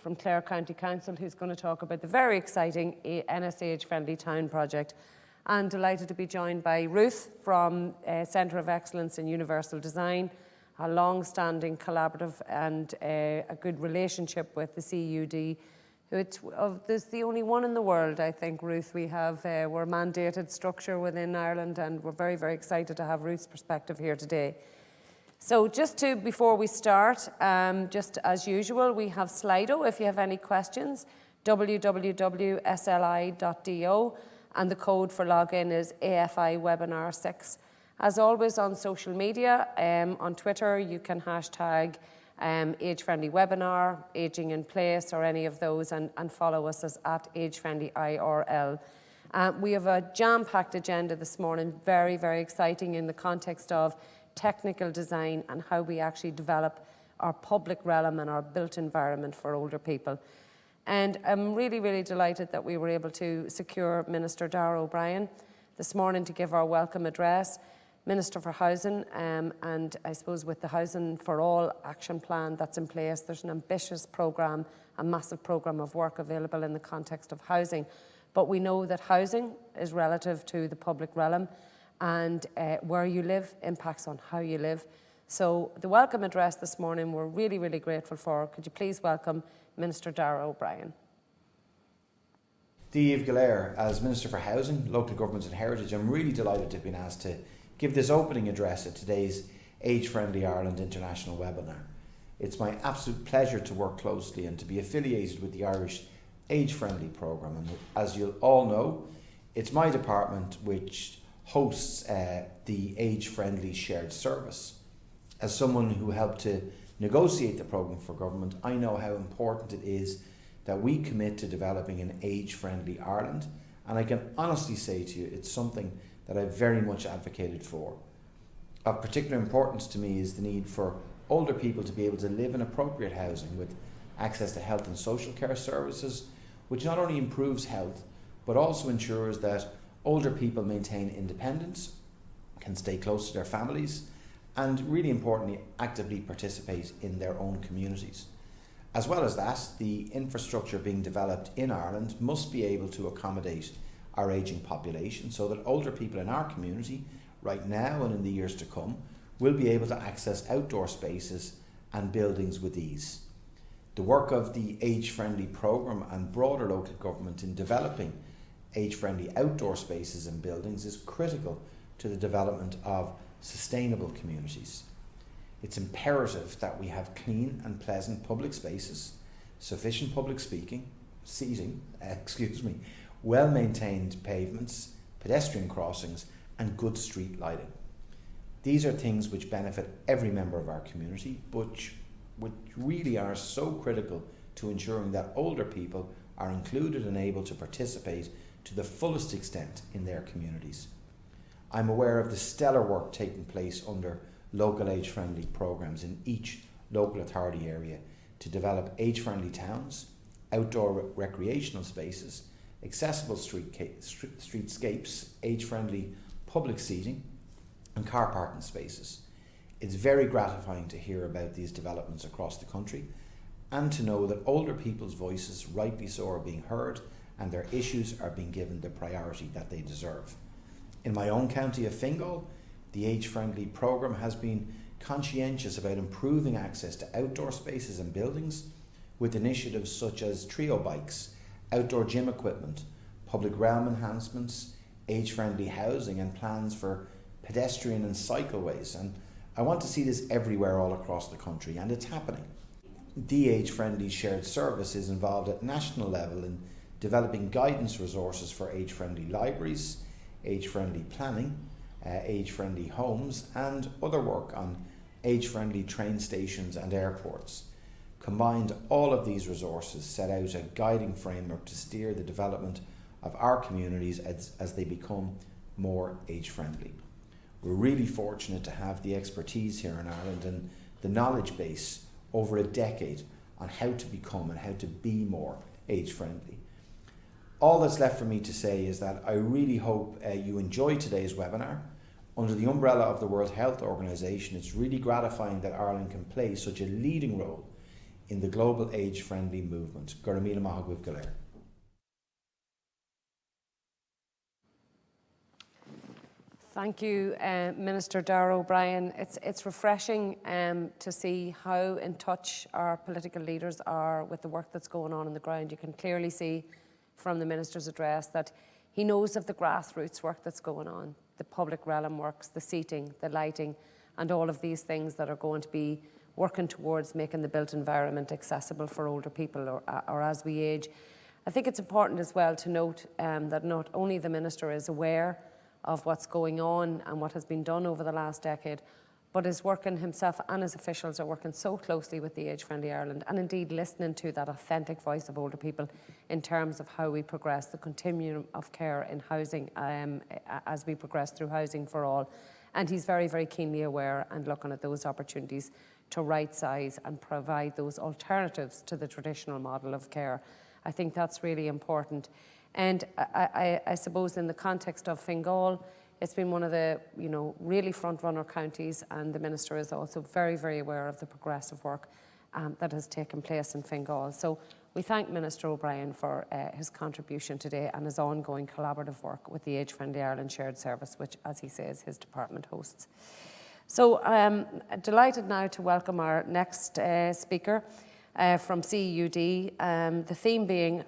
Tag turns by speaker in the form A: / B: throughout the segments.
A: from Clare County Council, who's going to talk about the very exciting NSH Friendly Town project. And delighted to be joined by Ruth from Centre of Excellence in Universal Design, a long-standing collaborative and a good relationship with the CUD. There's the only one in the world, I think, Ruth. We're mandated structure within Ireland, and we're very, very excited to have Ruth's perspective here today. So before we start, just as usual, we have Slido. If you have any questions, www.sli.do, and the code for login is AFI Webinar 6. As always, on social media, on Twitter, you can hashtag Age Friendly Webinar, Aging in Place, or any of those, and follow us as @AgeFriendlyIRL. We have a jam-packed agenda this morning, very, very exciting in the context of technical design and how we actually develop our public realm and our built environment for older people. And I'm really, really delighted that we were able to secure Minister Darragh O'Brien this morning to give our welcome address. Minister for Housing, and I suppose with the Housing for All action plan that's in place, there's an ambitious programme, a massive programme of work available in the context of housing. But we know that housing is relative to the public realm, and where you live impacts on how you live. So the welcome address this morning we're really, really grateful for. Could you please welcome Minister Darragh O'Brien.
B: Dave Galair, as Minister for Housing, Local Government and Heritage, I'm really delighted to have been asked to give this opening address at today's Age Friendly Ireland International Webinar. It's my absolute pleasure to work closely and to be affiliated with the Irish Age Friendly programme. And as you'll all know, it's my department which hosts the Age Friendly Shared Service. As someone who helped to negotiate the programme for government, I know how important it is that we commit to developing an age-friendly Ireland, and I can honestly say to you it's something that I've very much advocated for. Of particular importance to me is the need for older people to be able to live in appropriate housing with access to health and social care services, which not only improves health, but also ensures that older people maintain independence, can stay close to their families, and really importantly, actively participate in their own communities. As well as that, the infrastructure being developed in Ireland must be able to accommodate our ageing population so that older people in our community, right now and in the years to come, will be able to access outdoor spaces and buildings with ease. The work of the Age Friendly programme and broader local government in developing age-friendly outdoor spaces and buildings is critical to the development of sustainable communities. It's imperative that we have clean and pleasant public spaces, sufficient public seating, well-maintained pavements, pedestrian crossings, and good street lighting. These are things which benefit every member of our community, but which really are so critical to ensuring that older people are included and able to participate to the fullest extent in their communities. I'm aware of the stellar work taking place under local age-friendly programmes in each local authority area to develop age-friendly towns, outdoor recreational spaces, accessible streetscapes, age-friendly public seating and car parking spaces. It's very gratifying to hear about these developments across the country and to know that older people's voices, rightly so, are being heard and their issues are being given the priority that they deserve. In my own county of Fingal, the Age Friendly programme has been conscientious about improving access to outdoor spaces and buildings with initiatives such as trio bikes, outdoor gym equipment, public realm enhancements, age-friendly housing and plans for pedestrian and cycleways. And I want to see this everywhere all across the country, and it's happening. The Age Friendly Shared Service is involved at national level in developing guidance resources for age-friendly libraries, age-friendly planning, age-friendly homes and other work on age-friendly train stations and airports. Combined, all of these resources set out a guiding framework to steer the development of our communities as they become more age-friendly. We're really fortunate to have the expertise here in Ireland and the knowledge base over a decade on how to become and how to be more age-friendly. All that's left for me to say is that I really hope you enjoy today's webinar. Under the umbrella of the World Health Organization, it's really gratifying that Ireland can play such a leading role in the global age-friendly movement. Gurramila Mahagwib Galer.
A: Thank you, Minister Darragh O'Brien. It's refreshing to see how in touch our political leaders are with the work that's going on the ground. You can clearly see from the Minister's address that he knows of the grassroots work that's going on, the public realm works, the seating, the lighting, and all of these things that are going to be working towards making the built environment accessible for older people or as we age. I think it's important as well to note that not only the Minister is aware of what's going on and what has been done over the last decade, but is working himself and his officials are working so closely with the Age Friendly Ireland and indeed listening to that authentic voice of older people in terms of how we progress the continuum of care in housing as we progress through housing for all. And he's very, very keenly aware and looking at those opportunities to right size and provide those alternatives to the traditional model of care. I think that's really important. And I suppose in the context of Fingal, it's been one of the really front-runner counties, and the Minister is also very, very aware of the progressive work that has taken place in Fingal. So we thank Minister O'Brien for his contribution today and his ongoing collaborative work with the Age Friendly Ireland Shared Service, which, as he says, his department hosts. So I'm delighted now to welcome our next speaker from CUD, the theme being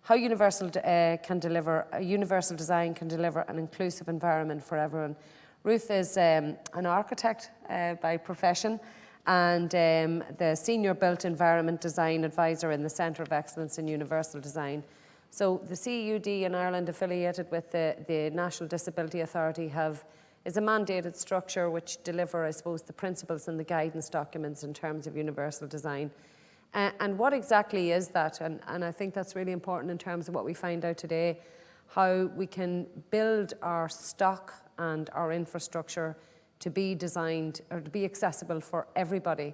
A: how universal design can deliver an inclusive environment for everyone. Ruth is an architect by profession and the Senior Built Environment Design Advisor in the Centre of Excellence in Universal Design. So the CUD in Ireland, affiliated with the National Disability Authority, is a mandated structure which deliver, I suppose, the principles and the guidance documents in terms of universal design. And what exactly is that? And I think that's really important in terms of what we find out today, how we can build our stock and our infrastructure to be designed or to be accessible for everybody,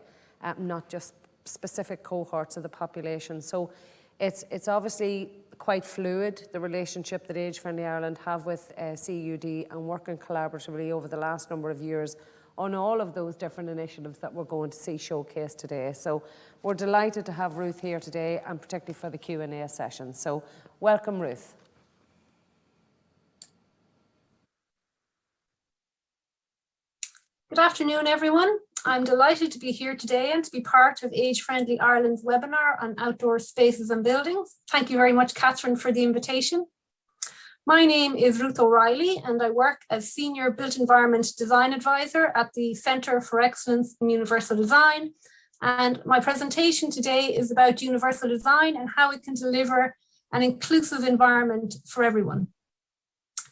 A: not just specific cohorts of the population. So it's obviously quite fluid, the relationship that Age Friendly Ireland have with CUD, and working collaboratively over the last number of years on all of those different initiatives that we're going to see showcased today. So we're delighted to have Ruth here today, and particularly for the Q&A session. So welcome, Ruth.
C: Good afternoon, everyone. I'm delighted to be here today and to be part of Age Friendly Ireland's webinar on outdoor spaces and buildings. Thank you very much, Catherine, for the invitation. My name is Ruth O'Reilly, and I work as Senior Built Environment Design Advisor at the Centre for Excellence in Universal Design. And my presentation today is about universal design and how it can deliver an inclusive environment for everyone.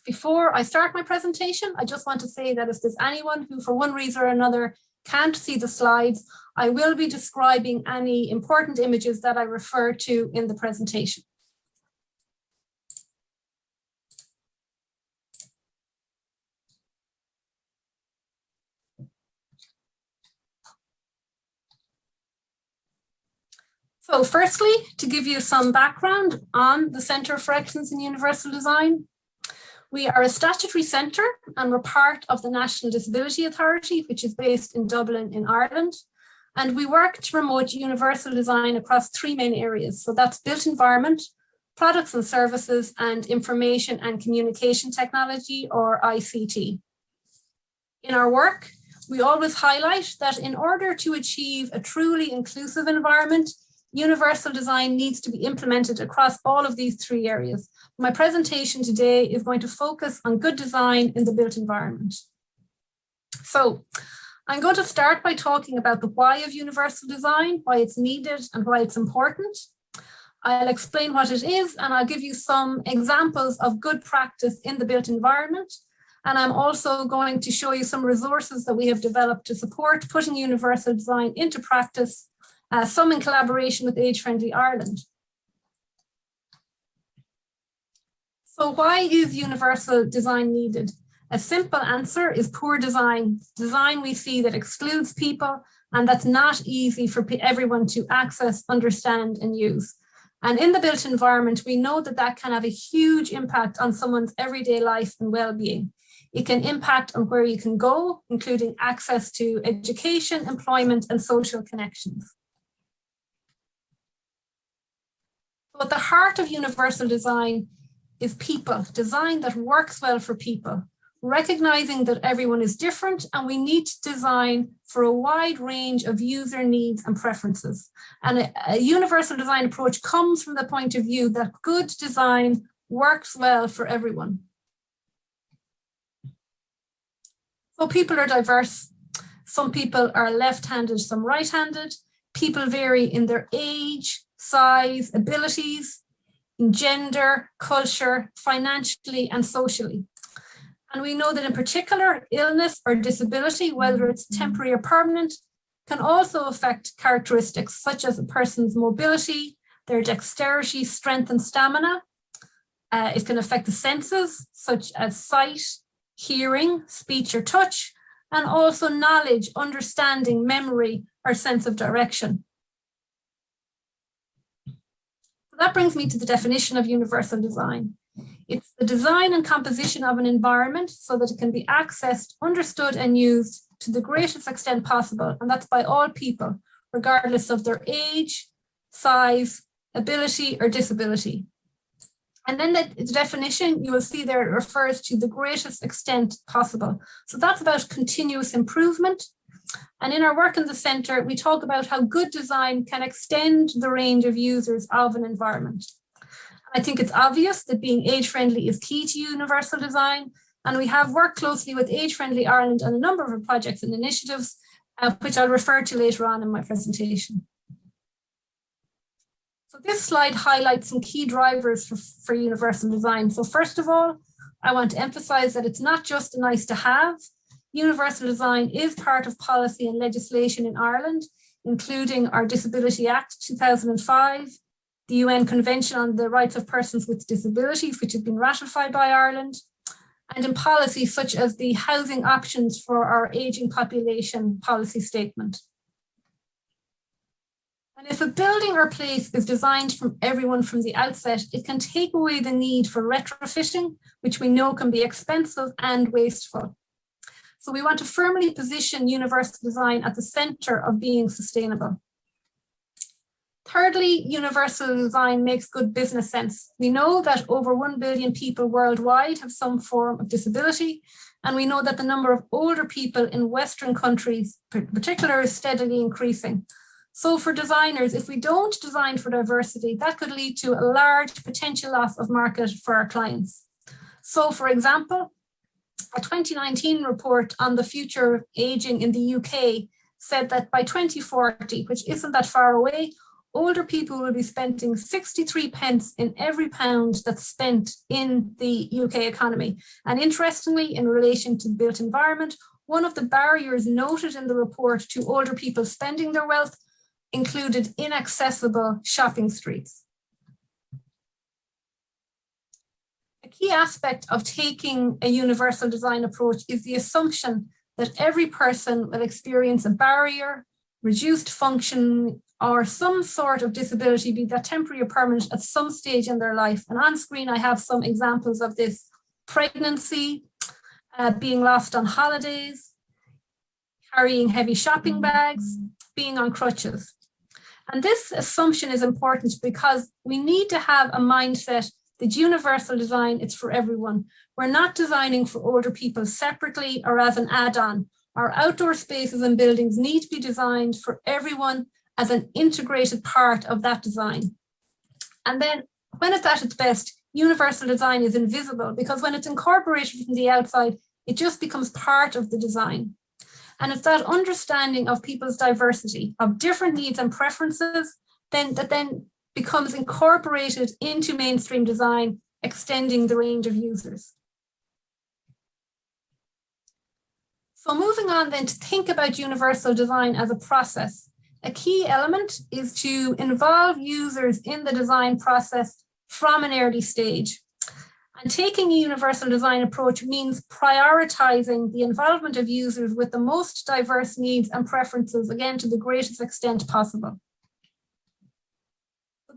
C: Before I start my presentation, I just want to say that if there's anyone who for one reason or another can't see the slides, I will be describing any important images that I refer to in the presentation. So firstly, to give you some background on the Centre for Excellence in Universal Design, we are a statutory centre and we're part of the National Disability Authority, which is based in Dublin in Ireland. And we work to promote universal design across three main areas. So that's built environment, products and services, and information and communication technology, or ICT. In our work, we always highlight that in order to achieve a truly inclusive environment, universal design needs to be implemented across all of these three areas. My presentation today is going to focus on good design in the built environment. So I'm going to start by talking about the why of universal design, why it's needed and why it's important. I'll explain what it is, and I'll give you some examples of good practice in the built environment. And I'm also going to show you some resources that we have developed to support putting universal design into practice, some in collaboration with Age Friendly Ireland. So why is universal design needed? A simple answer is poor design. Design we see that excludes people and that's not easy for everyone to access, understand and use. And in the built environment, we know that that can have a huge impact on someone's everyday life and well-being. It can impact on where you can go, including access to education, employment and social connections. So at the heart of universal design is people, design that works well for people, recognizing that everyone is different and we need to design for a wide range of user needs and preferences. And a universal design approach comes from the point of view that good design works well for everyone. So people are diverse. Some people are left-handed, some right-handed. People vary in their age, size, abilities, in gender, culture, financially, and socially. And we know that in particular, illness or disability, whether it's temporary or permanent, can also affect characteristics such as a person's mobility, their dexterity, strength, and stamina. It can affect the senses, such as sight, hearing, speech, or touch, and also knowledge, understanding, memory, or sense of direction. So that brings me to the definition of universal design. It's the design and composition of an environment so that it can be accessed, understood, and used to the greatest extent possible, and that's by all people, regardless of their age, size, ability, or disability. And then the definition, you will see there, it refers to the greatest extent possible. So that's about continuous improvement. And in our work in the centre, we talk about how good design can extend the range of users of an environment. I think it's obvious that being age-friendly is key to universal design. And we have worked closely with Age Friendly Ireland on a number of projects and initiatives, which I'll refer to later on in my presentation. So this slide highlights some key drivers for universal design. So first of all, I want to emphasize that it's not just a nice to have. Universal design is part of policy and legislation in Ireland, including our Disability Act 2005, the UN Convention on the Rights of Persons with Disabilities, which has been ratified by Ireland, and in policies such as the Housing Options for Our Ageing Population policy statement. And if a building or place is designed for everyone from the outset, it can take away the need for retrofitting, which we know can be expensive and wasteful. So we want to firmly position universal design at the center of being sustainable. Thirdly, universal design makes good business sense. We know that over 1 billion people worldwide have some form of disability, and we know that the number of older people in Western countries in particular is steadily increasing. So for designers, if we don't design for diversity, that could lead to a large potential loss of market for our clients. So for example, a 2019 report on the future of aging in the UK said that by 2040, which isn't that far away, older people will be spending 63 pence in every pound that's spent in the UK economy. And interestingly, in relation to the built environment, one of the barriers noted in the report to older people spending their wealth included inaccessible shopping streets. A key aspect of taking a universal design approach is the assumption that every person will experience a barrier, reduced function, or some sort of disability, be that temporary or permanent, at some stage in their life. And on screen, I have some examples of this: pregnancy, being lost on holidays, carrying heavy shopping bags, being on crutches. And this assumption is important because we need to have a mindset that universal design, it's for everyone. We're not designing for older people separately or as an add-on. Our outdoor spaces and buildings need to be designed for everyone as an integrated part of that design. And then when it's at its best, universal design is invisible because when it's incorporated from the outside, it just becomes part of the design. And it's that understanding of people's diversity, of different needs and preferences, that then becomes incorporated into mainstream design, extending the range of users. So moving on then to think about universal design as a process. A key element is to involve users in the design process from an early stage. And taking a universal design approach means prioritizing the involvement of users with the most diverse needs and preferences, again, to the greatest extent possible.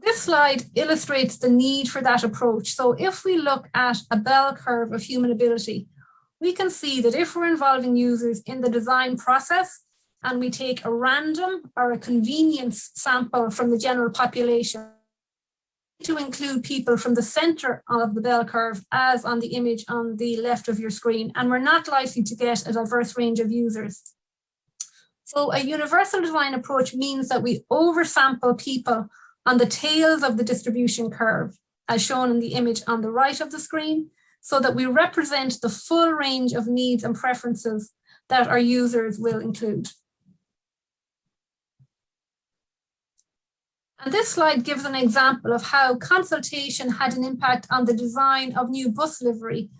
C: This slide illustrates the need for that approach. So if we look at a bell curve of human ability, we can see that if we're involving users in the design process and we take a random or a convenience sample from the general population, to include people from the center of the bell curve, as on the image on the left of your screen, and we're not likely to get a diverse range of users. So a universal design approach means that we oversample people on the tails of the distribution curve, as shown in the image on the right of the screen, so that we represent the full range of needs and preferences that our users will include. And this slide gives an example of how consultation had an impact on the design of new bus livery,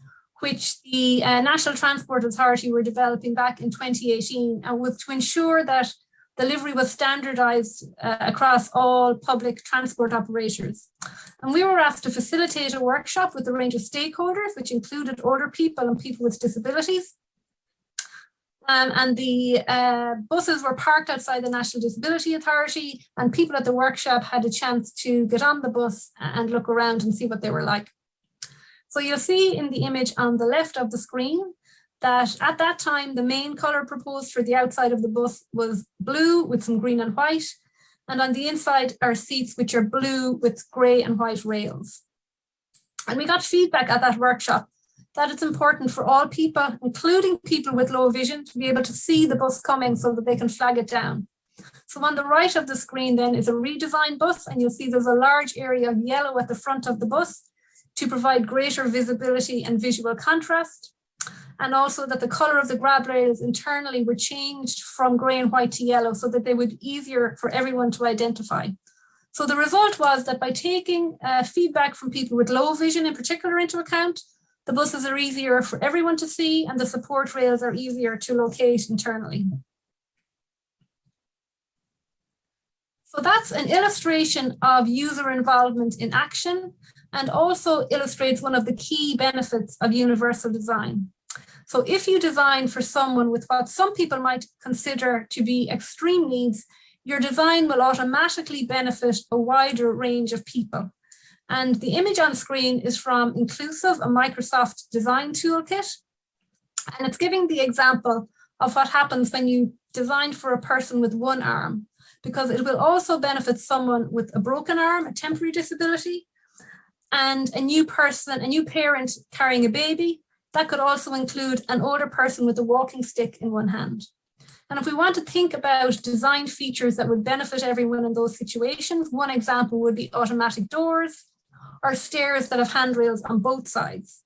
C: which the National Transport Authority were developing back in 2018, and was to ensure that the livery was standardized across all public transport operators. And we were asked to facilitate a workshop with a range of stakeholders, which included older people and people with disabilities. And the buses were parked outside the National Disability Authority, and people at the workshop had a chance to get on the bus and look around and see what they were like. So you'll see in the image on the left of the screen that at that time, the main color proposed for the outside of the bus was blue with some green and white. And on the inside are seats which are blue with gray and white rails. And we got feedback at that workshop that it's important for all people, including people with low vision, to be able to see the bus coming so that they can flag it down. So on the right of the screen then is a redesigned bus, and you'll see there's a large area of yellow at the front of the bus to provide greater visibility and visual contrast. And also that the color of the grab rails internally were changed from gray and white to yellow so that they would be easier for everyone to identify. So the result was that by taking feedback from people with low vision in particular into account, the buses are easier for everyone to see, and the support rails are easier to locate internally. So that's an illustration of user involvement in action, and also illustrates one of the key benefits of universal design. So if you design for someone with what some people might consider to be extreme needs, your design will automatically benefit a wider range of people. And the image on screen is from Inclusive, a Microsoft design toolkit. And it's giving the example of what happens when you design for a person with one arm, because it will also benefit someone with a broken arm, a temporary disability, and a new person, a new parent carrying a baby. That could also include an older person with a walking stick in one hand. And if we want to think about design features that would benefit everyone in those situations, one example would be automatic doors or stairs that have handrails on both sides.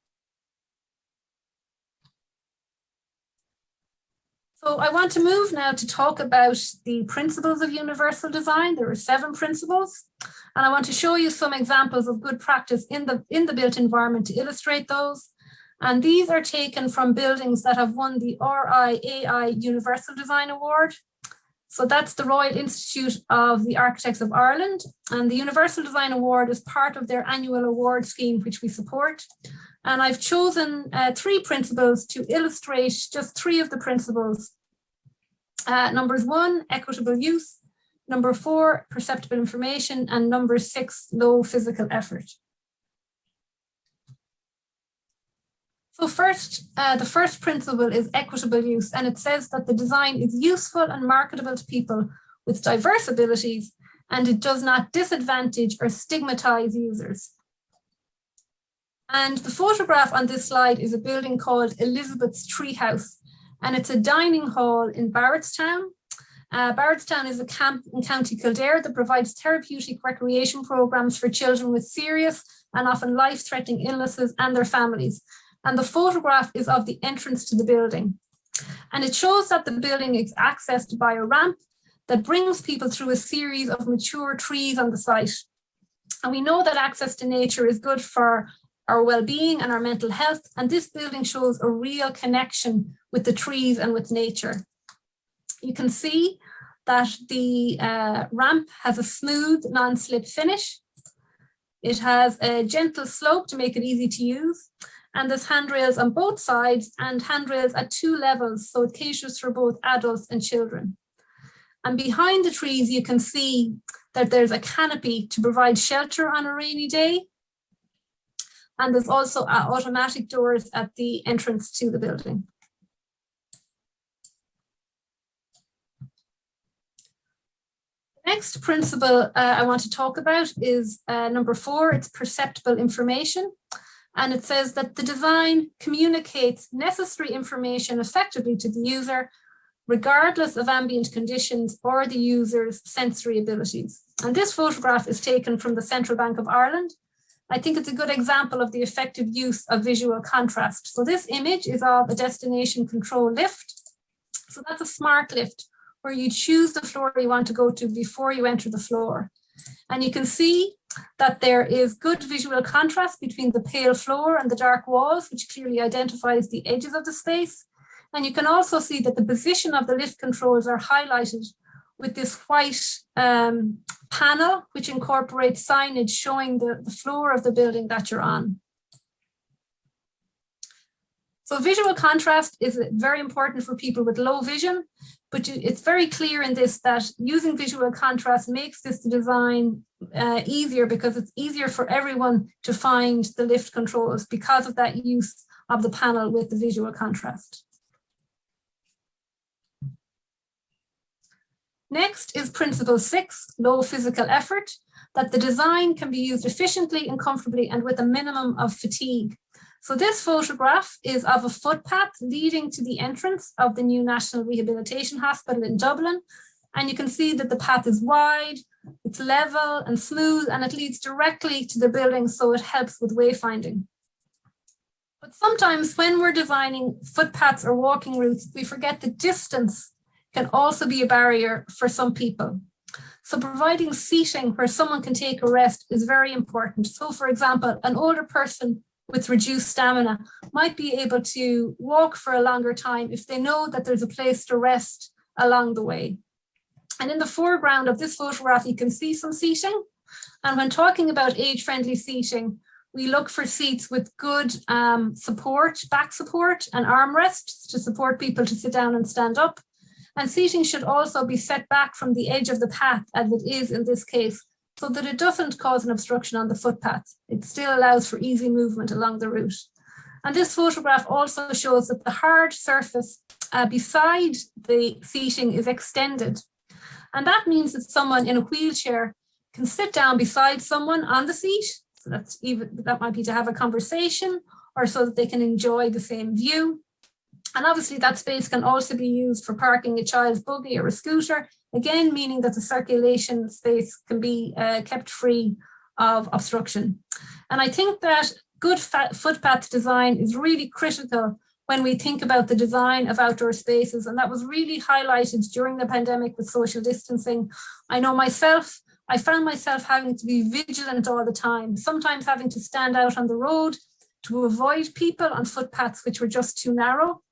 C: So I want to move now to talk about the principles of universal design. There are 7 principles, and I want to show you some examples of good practice in the built environment to illustrate those. And these are taken from buildings that have won the RIAI Universal Design Award. So that's the Royal Institute of the Architects of Ireland. And the Universal Design Award is part of their annual award scheme, which we support. And I've chosen 3 principles to illustrate just 3 of the principles. Numbers 1, equitable use. Number 4, perceptible information. And number 6, low physical effort. So first, the first principle is equitable use, and it says that the design is useful and marketable to people with diverse abilities, and it does not disadvantage or stigmatize users. And the photograph on this slide is a building called Elizabeth's Treehouse, and it's a dining hall in Barrettstown. Barrettstown is a camp in County Kildare that provides therapeutic recreation programs for children with serious and often life-threatening illnesses and their families. And the photograph is of the entrance to the building. And it shows that the building is accessed by a ramp that brings people through a series of mature trees on the site. And we know that access to nature is good for our well-being and our mental health. And this building shows a real connection with the trees and with nature. You can see that the ramp has a smooth, non-slip finish. It has a gentle slope to make it easy to use. And there's handrails on both sides and handrails at 2 levels, so it caters for both adults and children. And behind the trees, you can see that there's a canopy to provide shelter on a rainy day. And there's also automatic doors at the entrance to the building. The Next principle I want to talk about is number 4, it's perceptible information. And it says that the design communicates necessary information effectively to the user, regardless of ambient conditions or the user's sensory abilities. And this photograph is taken from the Central Bank of Ireland. I think it's a good example of the effective use of visual contrast. So this image is of a destination control lift. So that's a smart lift where you choose the floor you want to go to before you enter the floor. And you can see that there is good visual contrast between the pale floor and the dark walls, which clearly identifies the edges of the space. And you can also see that the position of the lift controls are highlighted with this white panel, which incorporates signage showing the floor of the building that you're on. So visual contrast is very important for people with low vision, but it's very clear in this that using visual contrast makes this design easier because it's easier for everyone to find the lift controls because of that use of the panel with the visual contrast. Next is principle 6, low physical effort, that the design can be used efficiently and comfortably and with a minimum of fatigue. So this photograph is of a footpath leading to the entrance of the new National Rehabilitation Hospital in Dublin. And you can see that the path is wide, it's level and smooth, and it leads directly to the building, so it helps with wayfinding. But sometimes when we're designing footpaths or walking routes, we forget the distance can also be a barrier for some people. So providing seating where someone can take a rest is very important. So for example, an older person with reduced stamina might be able to walk for a longer time if they know that there's a place to rest along the way. And in the foreground of this photograph, you can see some seating. And when talking about age-friendly seating, we look for seats with good support, back support and armrests to support people to sit down and stand up. And seating should also be set back from the edge of the path, as it is in this case, so that it doesn't cause an obstruction on the footpath. It still allows for easy movement along the route. And this photograph also shows that the hard surface beside the seating is extended. And that means that someone in a wheelchair can sit down beside someone on the seat. So that might be to have a conversation or so that they can enjoy the same view. And obviously that space can also be used for parking a child's buggy or a scooter, again, meaning that the circulation space can be kept free of obstruction. And I think that good footpath design is really critical when we think about the design of outdoor spaces. And that was really highlighted during the pandemic with social distancing. I know myself, I found myself having to be vigilant all the time, sometimes having to stand out on the road to avoid people on footpaths which were just too narrow.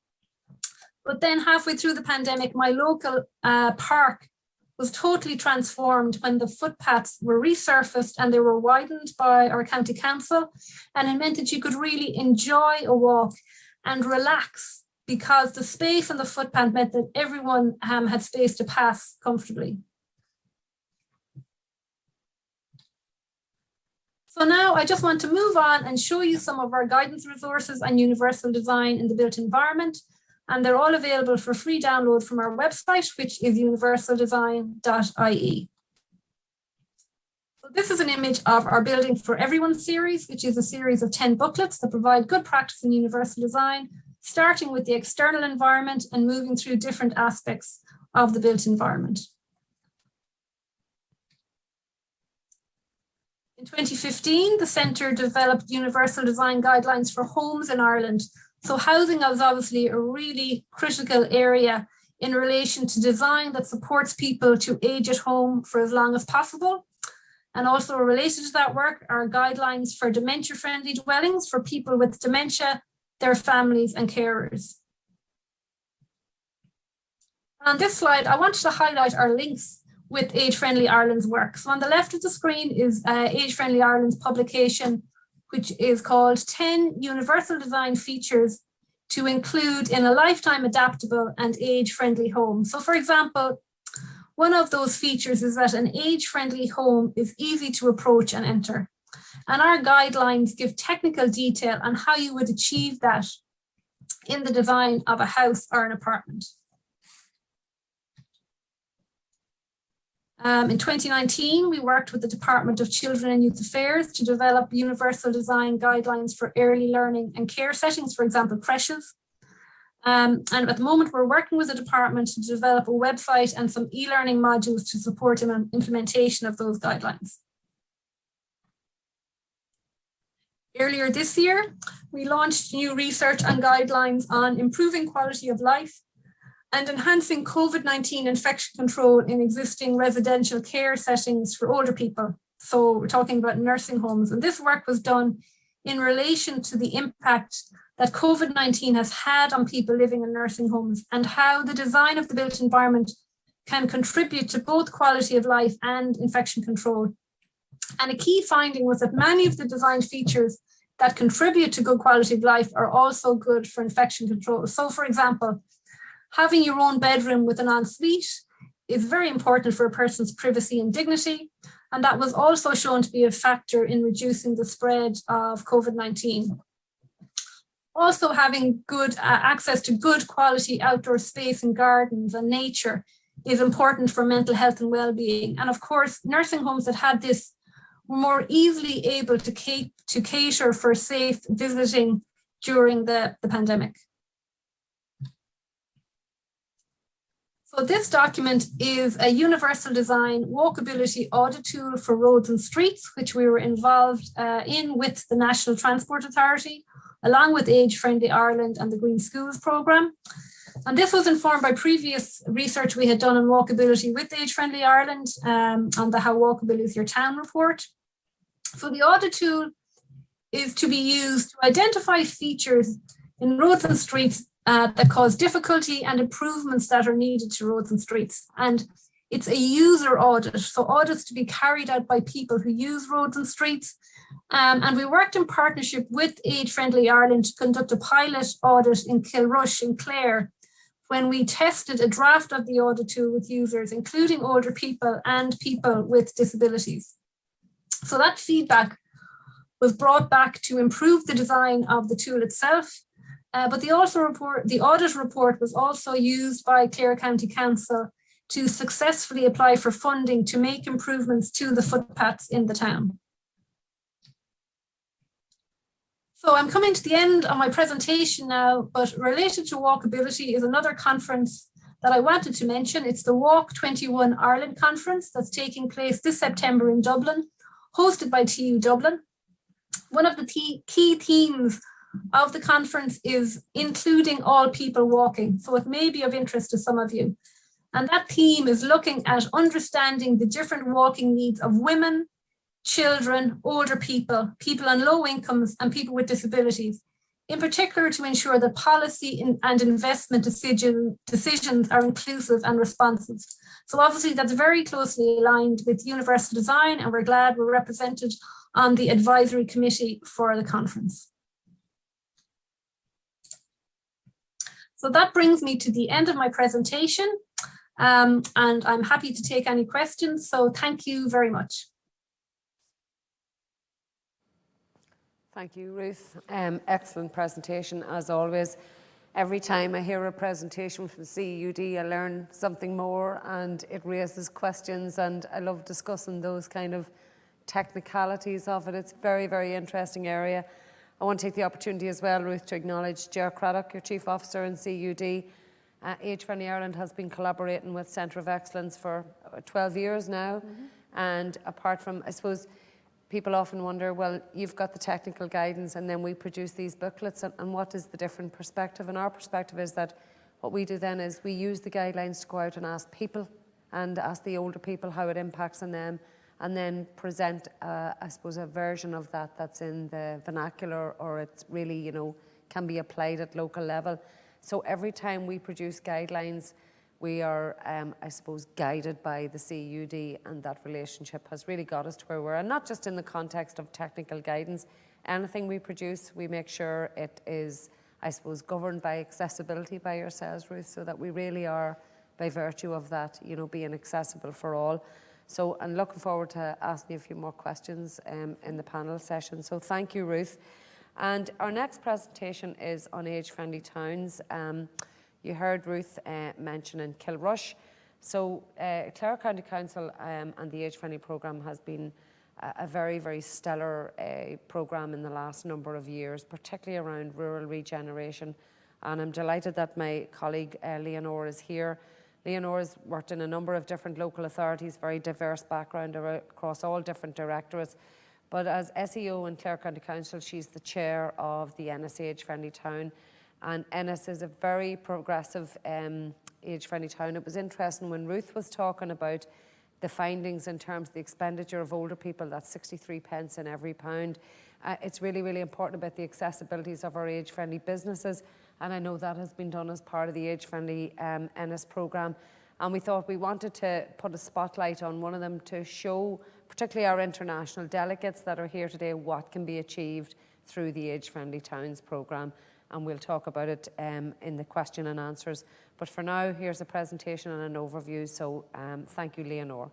C: But then halfway through the pandemic, my local park was totally transformed when the footpaths were resurfaced and they were widened by our county council. And it meant that you could really enjoy a walk and relax because the space on the footpath meant that everyone had space to pass comfortably. So now I just want to move on and show you some of our guidance resources on universal design in the built environment. And they're all available for free download from our website, which is universaldesign.ie. So this is an image of our Building for Everyone series, which is a series of 10 booklets that provide good practice in universal design, starting with the external environment and moving through different aspects of the built environment. In 2015, the Centre developed universal design guidelines for homes in Ireland. So housing is obviously a really critical area in relation to design that supports people to age at home for as long as possible. And also related to that work are guidelines for dementia-friendly dwellings for people with dementia, their families and carers. On this slide, I wanted to highlight our links with Age Friendly Ireland's work. So on the left of the screen is Age Friendly Ireland's publication, which is called 10 Universal Design Features to Include in a Lifetime Adaptable and Age-Friendly Home. So for example, one of those features is that an age-friendly home is easy to approach and enter. And our guidelines give technical detail on how you would achieve that in the design of a house or an apartment. In 2019, we worked with the Department of Children and Youth Affairs to develop universal design guidelines for early learning and care settings, for example, creches. And at the moment, we're working with the department to develop a website and some e-learning modules to support implementation of those guidelines. Earlier this year, we launched new research and guidelines on improving quality of life and enhancing COVID-19 infection control in existing residential care settings for older people. So we're talking about nursing homes. And this work was done in relation to the impact that COVID-19 has had on people living in nursing homes and how the design of the built environment can contribute to both quality of life and infection control. And a key finding was that many of the design features that contribute to good quality of life are also good for infection control. So for example, having your own bedroom with an ensuite is very important for a person's privacy and dignity. And that was also shown to be a factor in reducing the spread of COVID-19. Also having good access to good quality outdoor space and gardens and nature is important for mental health and well-being. And of course, nursing homes that had this were more easily able to cater for safe visiting during the pandemic. So this document is a universal design walkability audit tool for roads and streets, which we were involved in with the National Transport Authority, along with Age Friendly Ireland and the Green Schools programme. And this was informed by previous research we had done on walkability with Age Friendly Ireland on the How Walkable Is Your Town report. So the audit tool is to be used to identify features in roads and streets that cause difficulty and improvements that are needed to roads and streets. And it's a user audit, so audits to be carried out by people who use roads and streets. And we worked in partnership with Age Friendly Ireland to conduct a pilot audit in Kilrush in Clare, when we tested a draft of the audit tool with users, including older people and people with disabilities. So that feedback was brought back to improve the design of the tool itself. But the audit report was also used by Clare County Council to successfully apply for funding to make improvements to the footpaths in the town. So I'm coming to the end of my presentation now, but related to walkability is another conference that I wanted to mention. It's the Walk 21 Ireland conference that's taking place this September in Dublin, hosted by TU Dublin. One of the key themes of the conference is including all people walking. So it may be of interest to some of you. And that theme is looking at understanding the different walking needs of women, children, older people, people on low incomes, and people with disabilities, in particular to ensure that policy and investment decisions are inclusive and responsive. So obviously that's very closely aligned with universal design, and we're glad we're represented on the advisory committee for the conference. So that brings me to the end of my presentation, and I'm happy to take any questions. So thank you very much.
A: Thank you, Ruth. Excellent presentation, as always. Every time I hear a presentation from CUD, I learn something more and it raises questions, and I love discussing those kind of technicalities of it. It's a very, very interesting area. I want to take the opportunity as well, Ruth, to acknowledge Ger Craddock, your Chief Officer in CUD. Age Friendly Ireland has been collaborating with Centre of Excellence for 12 years now. And apart from, I suppose, people often wonder, well, you've got the technical guidance and then we produce these booklets, and what is the different perspective? And our perspective is that what we do then is we use the guidelines to go out and ask people and ask the older people how it impacts on them, and then present, I suppose, a version of that that's in the vernacular, or it's really, you know, can be applied at local level. So every time we produce guidelines, we are, I suppose, guided by the CUD, and that relationship has really got us to where we're at, and not just in the context of technical guidance. Anything we produce, we make sure it is, I suppose, governed by accessibility by yourselves, Ruth, so that we really are, by virtue of that, you know, being accessible for all. So I'm looking forward to asking you a few more questions in the panel session. So thank you, Ruth. And our next presentation is on age-friendly towns. You heard Ruth mentioning Kilrush, So Clare County Council and the Age Friendly programme has been a very, very stellar programme in the last number of years, particularly around rural regeneration. And I'm delighted that my colleague Leonore is here. Leonore has worked in a number of different local authorities, very diverse background across all different directorates. But as SEO in Clare County Council, she's the chair of the Ennis Age Friendly Town. And Ennis is a very progressive age friendly town. It was interesting when Ruth was talking about the findings in terms of the expenditure of older people, that's 63 pence in every pound. It's really, really important about the accessibilities of our age friendly businesses. And I know that has been done as part of the Age Friendly Ennis programme. And we thought we wanted to put a spotlight on one of them to show, particularly our international delegates that are here today, what can be achieved through the Age Friendly Towns programme. And we'll talk about it in the question and answers. But for now, here's a presentation and an overview. So thank you, Leonore.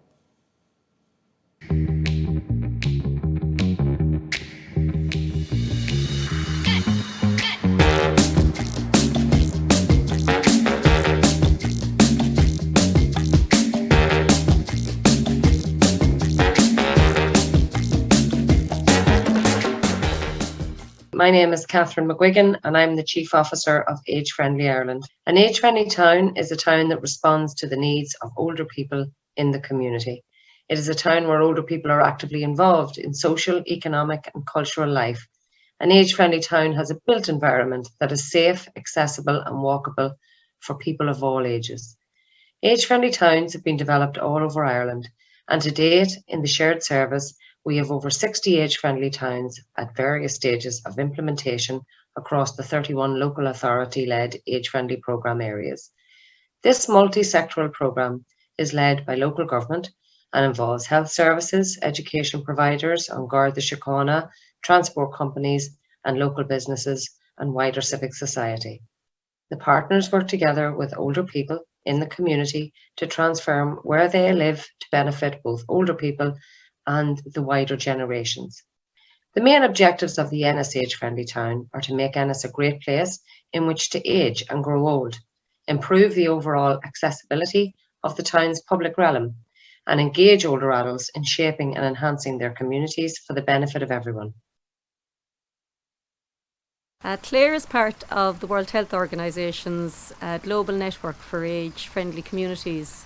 D: My name is Catherine McGuigan and I'm the Chief Officer of Age Friendly Ireland. An age friendly town is a town that responds to the needs of older people in the community. It is a town where older people are actively involved in social, economic and cultural life. An age friendly town has a built environment that is safe, accessible and walkable for people of all ages. Age friendly towns have been developed all over Ireland, and to date in the shared service we have over 60 age-friendly towns at various stages of implementation across the 31 local authority-led age-friendly programme areas. This multi-sectoral programme is led by local government and involves health services, education providers, An Garda Síochána, transport companies and local businesses and wider civic society. The partners work together with older people in the community to transform where they live to benefit both older people and the wider generations. The main objectives of the Ennis Age Friendly Town are to make Ennis a great place in which to age and grow old, improve the overall accessibility of the town's public realm, and engage older adults in shaping and enhancing their communities for the benefit of everyone.
E: Clare is part of the World Health Organisation's global network for age-friendly communities.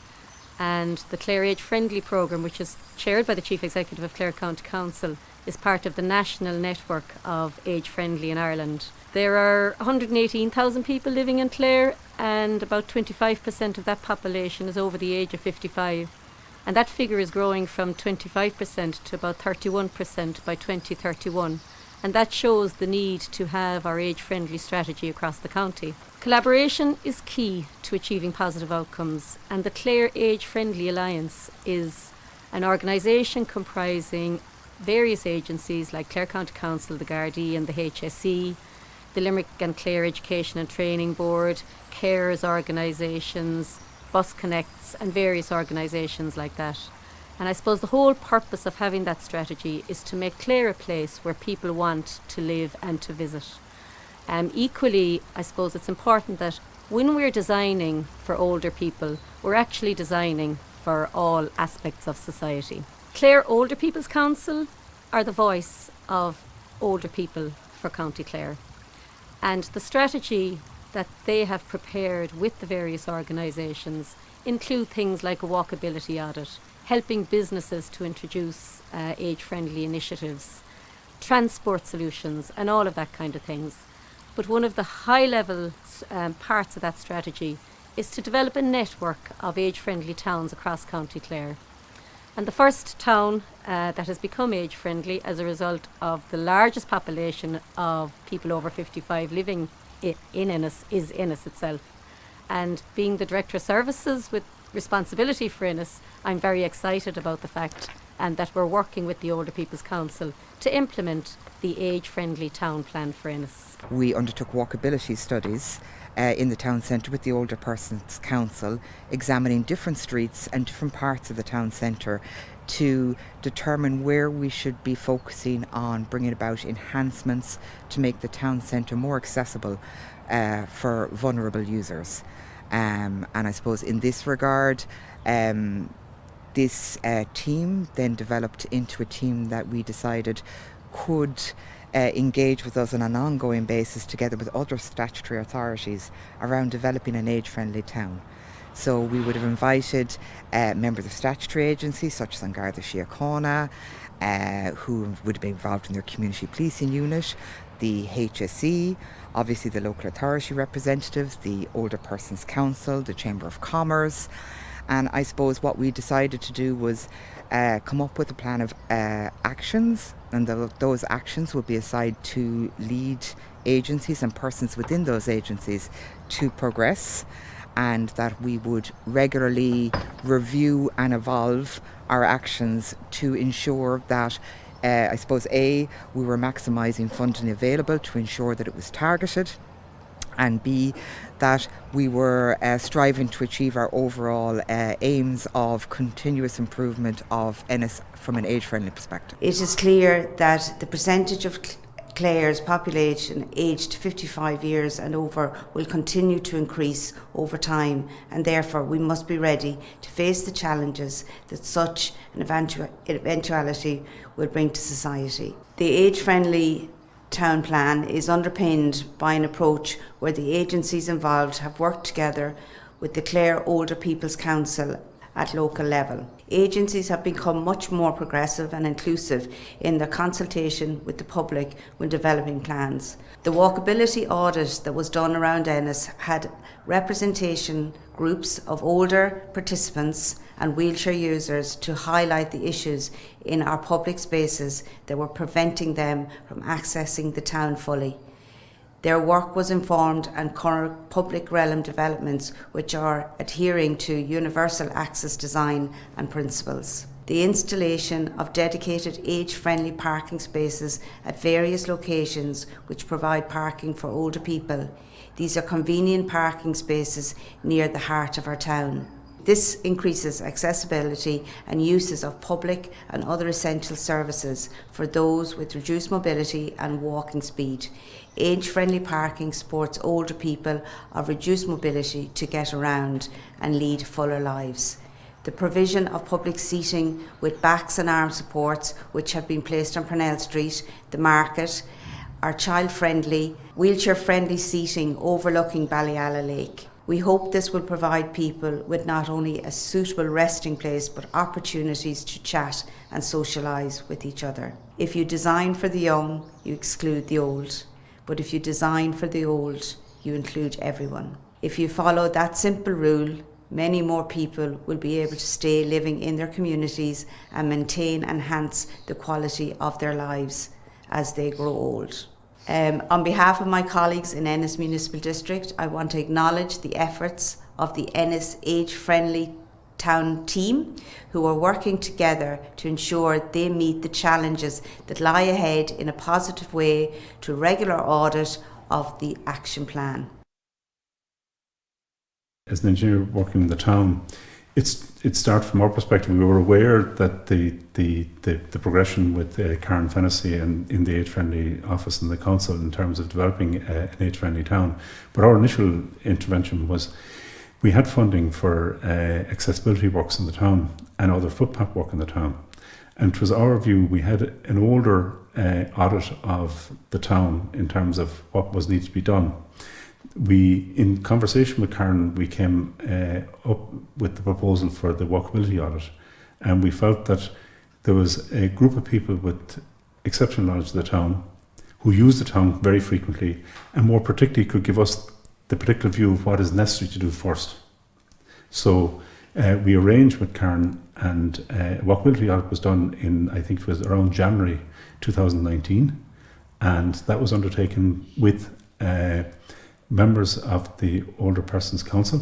E: And the Clare Age Friendly programme, which is chaired by the Chief Executive of Clare County Council, is part of the national network of Age Friendly in Ireland. There are 118,000 people living in Clare, and about 25% of that population is over the age of 55. And that figure is growing from 25% to about 31% by 2031. And that shows the need to have our age-friendly strategy across the county. Collaboration is key to achieving positive outcomes, and the Clare Age Friendly Alliance is an organisation comprising various agencies like Clare County Council, the Gardaí and the HSE, the Limerick and Clare Education and Training Board, carers organisations, Bus Connects and various organisations like that. And I suppose the whole purpose of having that strategy is to make Clare a place where people want to live and to visit. Equally, I suppose it's important that when we're designing for older people, we're actually designing for all aspects of society. Clare Older People's Council are the voice of older people for County Clare. And the strategy that they have prepared with the various organisations include things like a walkability audit, helping businesses to introduce age-friendly initiatives, transport solutions and all of that kind of things. But one of the high-level parts of that strategy is to develop a network of age-friendly towns across County Clare. And the first town that has become age-friendly as a result of the largest population of people over 55 living in Ennis is Ennis itself. And being the Director of Services with responsibility for Ennis, I'm very excited about the fact and that we're working with the Older People's Council to implement the age-friendly town plan for Ennis.
F: We undertook walkability studies in the town centre with the Older Persons Council, examining different streets and different parts of the town centre to determine where we should be focusing on bringing about enhancements to make the town centre more accessible for vulnerable users. And I suppose in this regard, this team then developed into a team that we decided could engage with us on an ongoing basis together with other statutory authorities around developing an age-friendly town. So we would have invited members of statutory agencies such as An Garda Síochána, who would be involved in their community policing unit, the HSE, obviously the local authority representatives, the Older Persons Council, the Chamber of Commerce. And I suppose what we decided to do was come up with a plan of actions, and those actions would be assigned to lead agencies and persons within those agencies to progress, and that we would regularly review and evolve our actions to ensure that I suppose we were maximising funding available to ensure that it was targeted, and B, that we were striving to achieve our overall aims of continuous improvement of Ennis from an age-friendly perspective.
G: It is clear that the percentage of Clare's population aged 55 years and over will continue to increase over time, and therefore we must be ready to face the challenges that such an eventuality will bring to society. The age-friendly town plan is underpinned by an approach where the agencies involved have worked together with the Clare Older People's Council at local level. Agencies have become much more progressive and inclusive in their consultation with the public when developing plans. The walkability audit that was done around Ennis had representation groups of older participants and wheelchair users to highlight the issues in our public spaces that were preventing them from accessing the town fully. Their work was informed and current public realm developments which are adhering to universal access design and principles. The installation of dedicated age-friendly parking spaces at various locations which provide parking for older people. These are convenient parking spaces near the heart of our town. This increases accessibility and uses of public and other essential services for those with reduced mobility and walking speed. Age-friendly parking supports older people of reduced mobility to get around and lead fuller lives. The provision of public seating with backs and arm supports, which have been placed on Purnell Street, the market, are child-friendly, wheelchair-friendly seating overlooking Ballyalla Lake. We hope this will provide people with not only a suitable resting place but opportunities to chat and socialise with each other. If you design for the young, you exclude the old. But if you design for the old, you include everyone. If you follow that simple rule, many more people will be able to stay living in their communities and maintain and enhance the quality of their lives as they grow old. On behalf of my colleagues in Ennis Municipal District, I want to acknowledge the efforts of the Ennis Age-Friendly Town team who are working together to ensure they meet the challenges that lie ahead in a positive way to regular audit of the action plan.
H: As an engineer working in the town, it started from our perspective. We were aware that the progression with Karen Fennessy and in the age-friendly office and the council in terms of developing an age-friendly town. But our initial intervention was we had funding for accessibility works in the town and other footpath work in the town. And it was our view we had an older audit of the town in terms of what was needed to be done. We, in conversation with Karen, we came up with the proposal for the walkability audit, and we felt that there was a group of people with exceptional knowledge of the town who use the town very frequently, and more particularly could give us the particular view of what is necessary to do first. So we arranged with Karen, and walkability audit was done in, I think it was around January 2019, and that was undertaken with members of the Older Persons Council,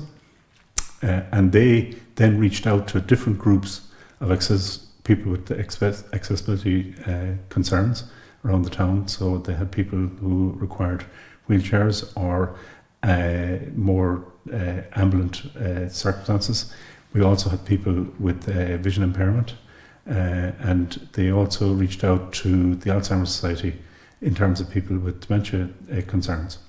H: and they then reached out to different groups of people with accessibility concerns around the town. So they had people who required wheelchairs or more ambulant circumstances. We also had people with vision impairment, and they also reached out to the Alzheimer's Society in terms of people with dementia concerns.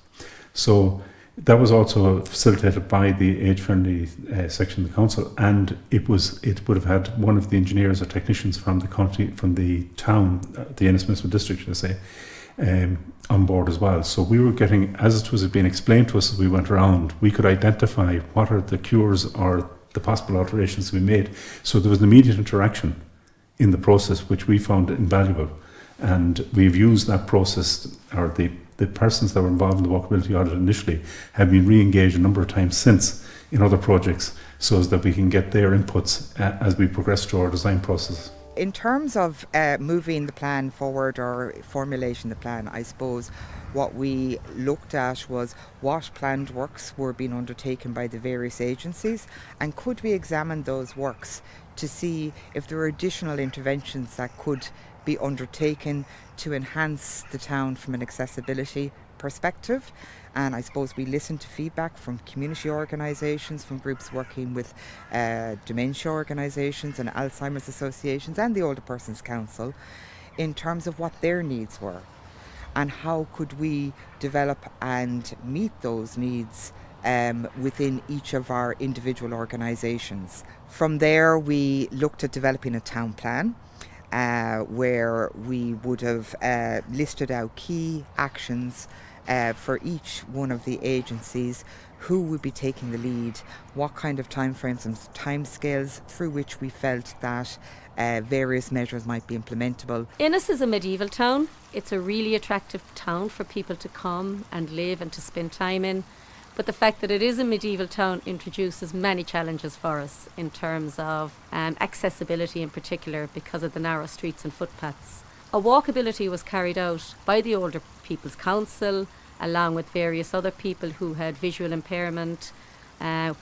H: So That was also facilitated by the age-friendly section of the council, and it would have had one of the engineers or technicians from the county, from the town, the Ennis-Municipal District, should I say, on board as well. So we were getting, as it was being explained to us as we went around, we could identify what are the cures or the possible alterations to be made. So there was an immediate interaction in the process, which we found invaluable. And we've used that process, or the persons that were involved in the walkability audit initially have been re-engaged a number of times since in other projects, so as that we can get their inputs as we progress through our design process.
F: In terms of moving the plan forward or formulating the plan, I suppose what we looked at was what planned works were being undertaken by the various agencies, and could we examine those works to see if there were additional interventions that could be undertaken to enhance the town from an accessibility perspective. And I suppose we listened to feedback from community organisations, from groups working with dementia organisations and Alzheimer's associations and the Older Persons Council in terms of what their needs were and how could we develop and meet those needs within each of our individual organisations. From there we looked at developing a town plan where we would have listed out key actions for each one of the agencies, who would be taking the lead, what kind of timeframes and timescales through which we felt that various measures might be implementable.
E: Ennis is a medieval town. It's a really attractive town for people to come and live and to spend time in. But the fact that it is a medieval town introduces many challenges for us in terms of accessibility in particular, because of the narrow streets and footpaths. A walkability was carried out by the Older People's Council along with various other people who had visual impairment,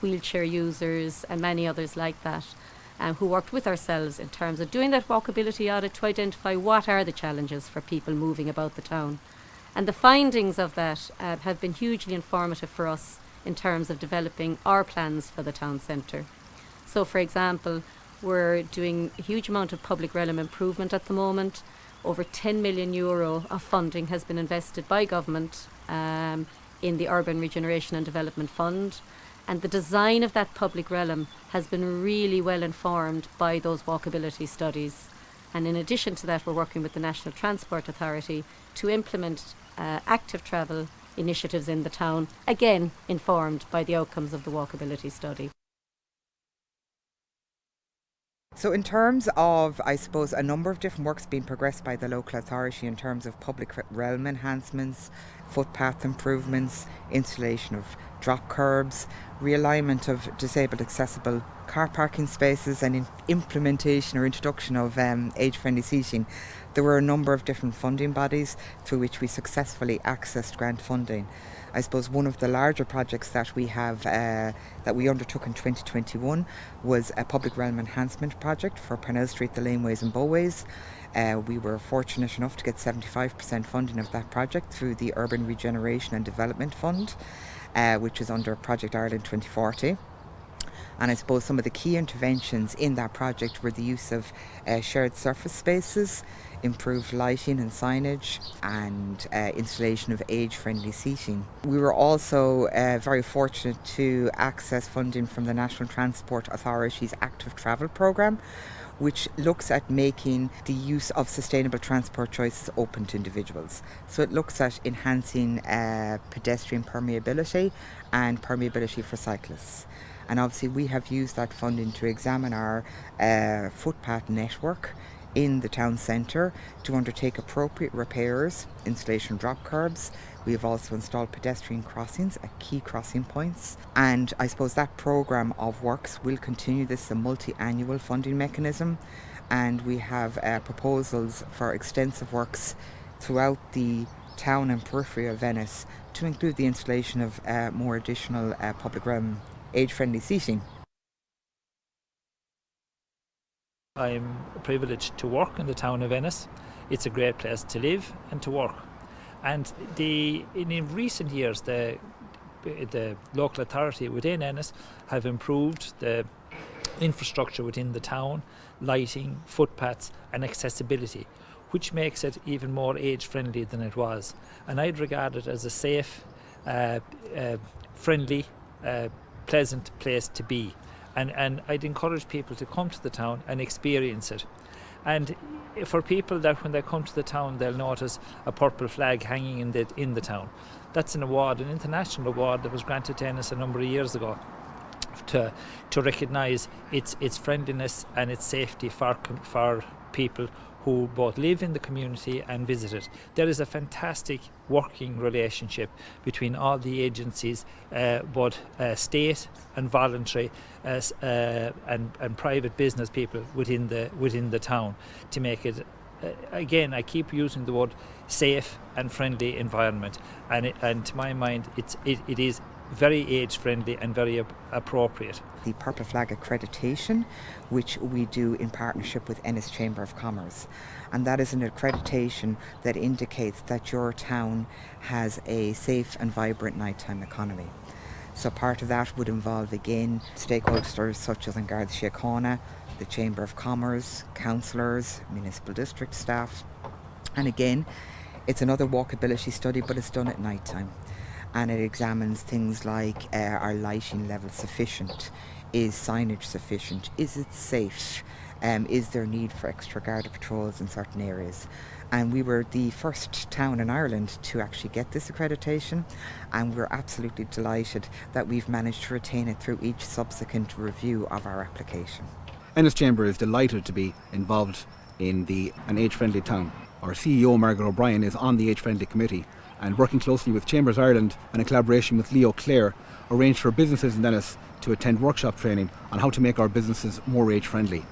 E: wheelchair users and many others like that, who worked with ourselves in terms of doing that walkability audit to identify what are the challenges for people moving about the town. And the findings of that have been hugely informative for us in terms of developing our plans for the town centre. So, for example, we're doing a huge amount of public realm improvement at the moment. Over €10 million of funding has been invested by government in the Urban Regeneration and Development Fund. And the design of that public realm has been really well informed by those walkability studies. And in addition to that, we're working with the National Transport Authority to implement active travel initiatives in the town, again informed by the outcomes of the walkability study.
F: So in terms of, I suppose, a number of different works being progressed by the local authority in terms of public realm enhancements, footpath improvements, installation of drop curbs, realignment of disabled accessible car parking spaces and implementation or introduction of age-friendly seating, there were a number of different funding bodies through which we successfully accessed grant funding. I suppose one of the larger projects that we have that we undertook in 2021 was a public realm enhancement project for Parnell Street, the laneways and bowways. We were fortunate enough to get 75% funding of that project through the Urban Regeneration and Development Fund, which is under Project Ireland 2040. And I suppose some of the key interventions in that project were the use of shared surface spaces, improved lighting and signage, and installation of age-friendly seating. We were also very fortunate to access funding from the National Transport Authority's Active Travel Programme, which looks at making the use of sustainable transport choices open to individuals. So it looks at enhancing pedestrian permeability and permeability for cyclists. And obviously we have used that funding to examine our footpath network in the town centre to undertake appropriate repairs, installation of drop curbs. We have also installed pedestrian crossings at key crossing points. And I suppose that programme of works will continue. This is a multi-annual funding mechanism, and we have proposals for extensive works throughout the town and periphery of Venice to include the installation of more additional public realm age-friendly seating.
I: I'm privileged to work in the town of Ennis. It's a great place to live and to work. And in recent years, the local authority within Ennis have improved the infrastructure within the town, lighting, footpaths and accessibility, which makes it even more age-friendly than it was. And I'd regard it as a safe friendly, pleasant place to be. And I'd encourage people to come to the town and experience it. And for people that when they come to the town, they'll notice a purple flag hanging in the town. That's an award, an international award that was granted to Ennis a number of years ago to recognise its friendliness and its safety for people who both live in the community and visit it. There is a fantastic working relationship between all the agencies, both state and voluntary and private business people within the town, to make it, again, I keep using the word safe and friendly environment, and to my mind it is very age friendly and very appropriate.
F: The Purple Flag Accreditation, which we do in partnership with Ennis Chamber of Commerce, and that is an accreditation that indicates that your town has a safe and vibrant nighttime economy. So part of that would involve, again, stakeholders such as An Garda Síochána, the Chamber of Commerce, councillors, municipal district staff, and again, it's another walkability study, but it's done at night time. And it examines things like, are lighting levels sufficient? Is signage sufficient? Is it safe? Is there need for extra Garda patrols in certain areas? And we were the first town in Ireland to actually get this accreditation, and we're absolutely delighted that we've managed to retain it through each subsequent review of our application.
J: Ennis Chamber is delighted to be involved in an age-friendly town. Our CEO, Margaret O'Brien, is on the age-friendly committee, and working closely with Chambers Ireland and in collaboration with Leo Clare, arranged for businesses in Ennis to attend workshop training on how to make our businesses more age-friendly.